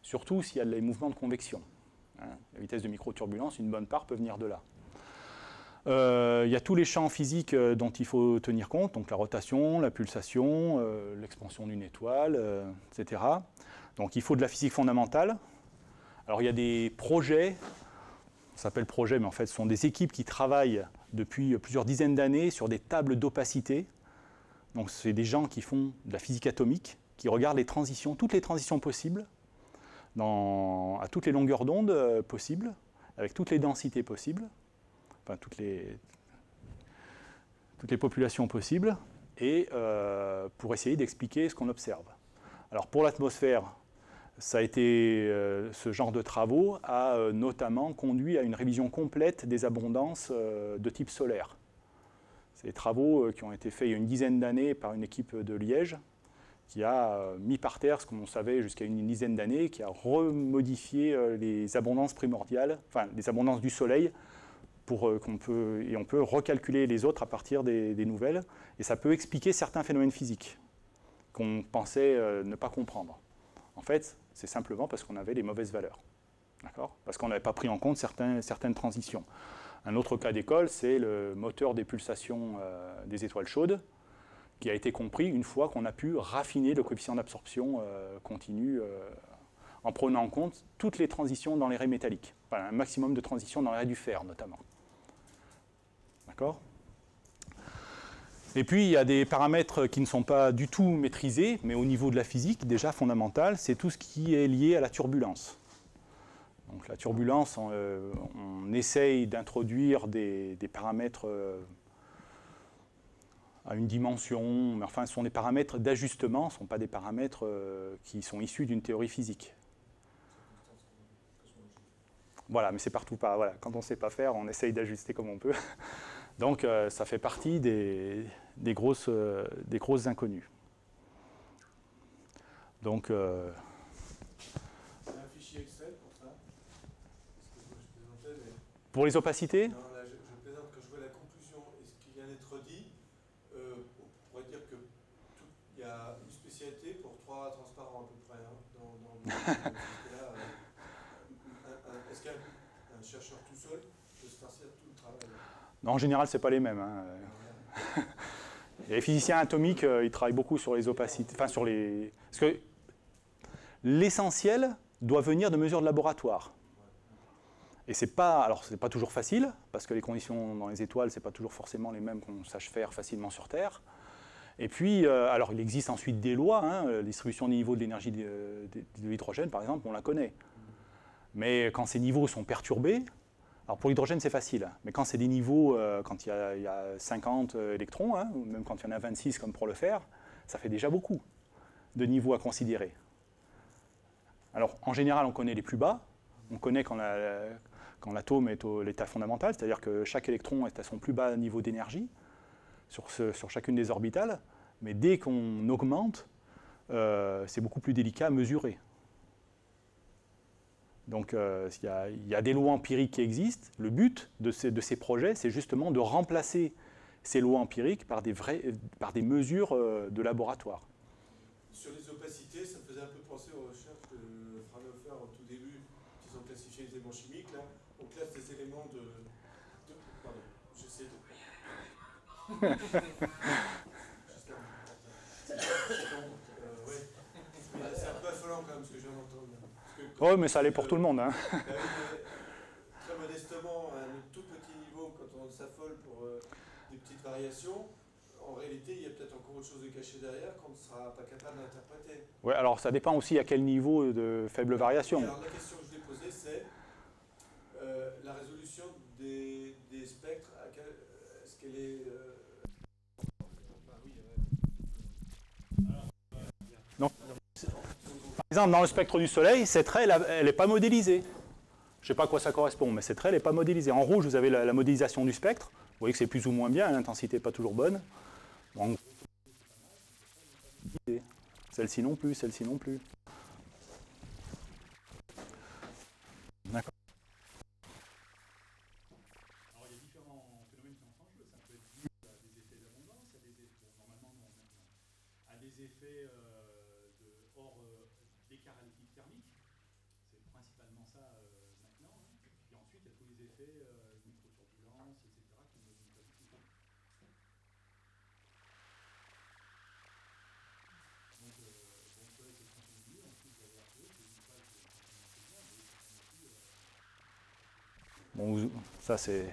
surtout s'il y a des mouvements de convection. La vitesse de microturbulence, une bonne part peut venir de là. Il y a tous les champs physiques dont il faut tenir compte, donc la rotation, la pulsation, l'expansion d'une étoile, etc. Donc il faut de la physique fondamentale. Alors il y a des projets, ça s'appelle projet, mais en fait ce sont des équipes qui travaillent depuis plusieurs dizaines d'années sur des tables d'opacité. Donc c'est des gens qui font de la physique atomique, qui regardent les transitions, toutes les transitions possibles, à toutes les longueurs d'onde possibles, avec toutes les densités possibles, enfin toutes les populations possibles, et pour essayer d'expliquer ce qu'on observe. Alors pour l'atmosphère, ça a été, ce genre de travaux a notamment conduit à une révision complète des abondances de type solaire. C'est des travaux qui ont été faits il y a une dizaine d'années par une équipe de Liège, qui a mis par terre ce qu'on savait jusqu'à une dizaine d'années, qui a remodifié les abondances primordiales, enfin les abondances du Soleil, on peut recalculer les autres à partir des nouvelles, et ça peut expliquer certains phénomènes physiques qu'on pensait ne pas comprendre. En fait, c'est simplement parce qu'on avait les mauvaises valeurs, d'accord ? Parce qu'on n'avait pas pris en compte certaines transitions. Un autre cas d'école, c'est le moteur des pulsations des étoiles chaudes, qui a été compris une fois qu'on a pu raffiner le coefficient d'absorption continu en prenant en compte toutes les transitions dans les raies métalliques, enfin, un maximum de transitions dans les raies du fer notamment. D'accord ? Et puis il y a des paramètres qui ne sont pas du tout maîtrisés, mais au niveau de la physique déjà fondamental, c'est tout ce qui est lié à la turbulence. Donc la turbulence, on essaye d'introduire des paramètres à une dimension, mais enfin ce sont des paramètres d'ajustement, ce ne sont pas des paramètres qui sont issus d'une théorie physique. Voilà, mais c'est partout pas. Voilà. Quand on ne sait pas faire, on essaye d'ajuster comme on peut. Donc ça fait partie des grosses inconnues. Donc... Il y a un fichier Excel pour ça. Je présentais, mais... Pour les opacités ? Non, là, je présente quand je vois la conclusion et ce qui vient d'être dit, on pourrait dire que il y a une spécialité pour 3 transparents à peu près. Hein, est-ce qu'un chercheur tout seul peut se faire tout le travail? Non, en général, ce n'est pas les mêmes. Hein. Les physiciens atomiques, ils travaillent beaucoup sur les opacités, enfin sur les... Parce que l'essentiel doit venir de mesures de laboratoire. Et c'est pas toujours facile, parce que les conditions dans les étoiles, c'est pas toujours forcément les mêmes qu'on sache faire facilement sur Terre. Et puis, alors il existe ensuite des lois, hein, la distribution des niveaux de l'énergie de l'hydrogène, par exemple, on la connaît. Mais quand ces niveaux sont perturbés, alors pour l'hydrogène c'est facile, mais quand c'est des niveaux, quand il y a 50 électrons, hein, ou même quand il y en a 26 comme pour le fer, ça fait déjà beaucoup de niveaux à considérer. Alors en général on connaît les plus bas, on connaît quand l'atome est à l'état fondamental, c'est-à-dire que chaque électron est à son plus bas niveau d'énergie sur chacune des orbitales, mais dès qu'on augmente, c'est beaucoup plus délicat à mesurer. Donc il y a des lois empiriques qui existent. Le but de ces projets, c'est justement de remplacer ces lois empiriques par des mesures de laboratoire. Sur les opacités, ça me faisait un peu penser aux recherches de Fraunhofer au tout début, qu'ils ont classifié les éléments chimiques. Là. On classe des éléments pardon, j'essaie de... C'est un peu affolant quand même ce que je viens d'entendre. Oui, mais ça allait pour tout le monde. Hein. Très modestement, à un tout petit niveau, quand on s'affole pour des petites variations, en réalité, il y a peut-être encore autre chose de caché derrière qu'on ne sera pas capable d'interpréter. Oui, alors ça dépend aussi à quel niveau de faible variation. Et alors la question que je l'ai posée, c'est la résolution des spectres, est-ce qu'elle est... Donc, par exemple, dans le spectre du Soleil, cette raie, elle n'est pas modélisée. Je ne sais pas à quoi ça correspond, mais cette raie, elle n'est pas modélisée. En rouge, vous avez la modélisation du spectre. Vous voyez que c'est plus ou moins bien, l'intensité n'est pas toujours bonne. Bon, celle-ci non plus, celle-ci non plus. D'accord. Alors il y a différents phénomènes qui entrent en jeu. Ça peut être dû à des effets d'abondance, à des effets hors d'écart à l'équilibre thermique. C'est principalement ça maintenant. Hein. Et ensuite, il y a tous les effets microturbulence, etc. qui ne nous pas du tout. Donc, c'est continu. Ensuite, vous avez un peu, c'est une phase de Bon, ça c'est...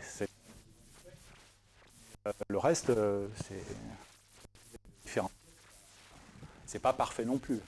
Le reste, c'est différent. C'est pas parfait non plus.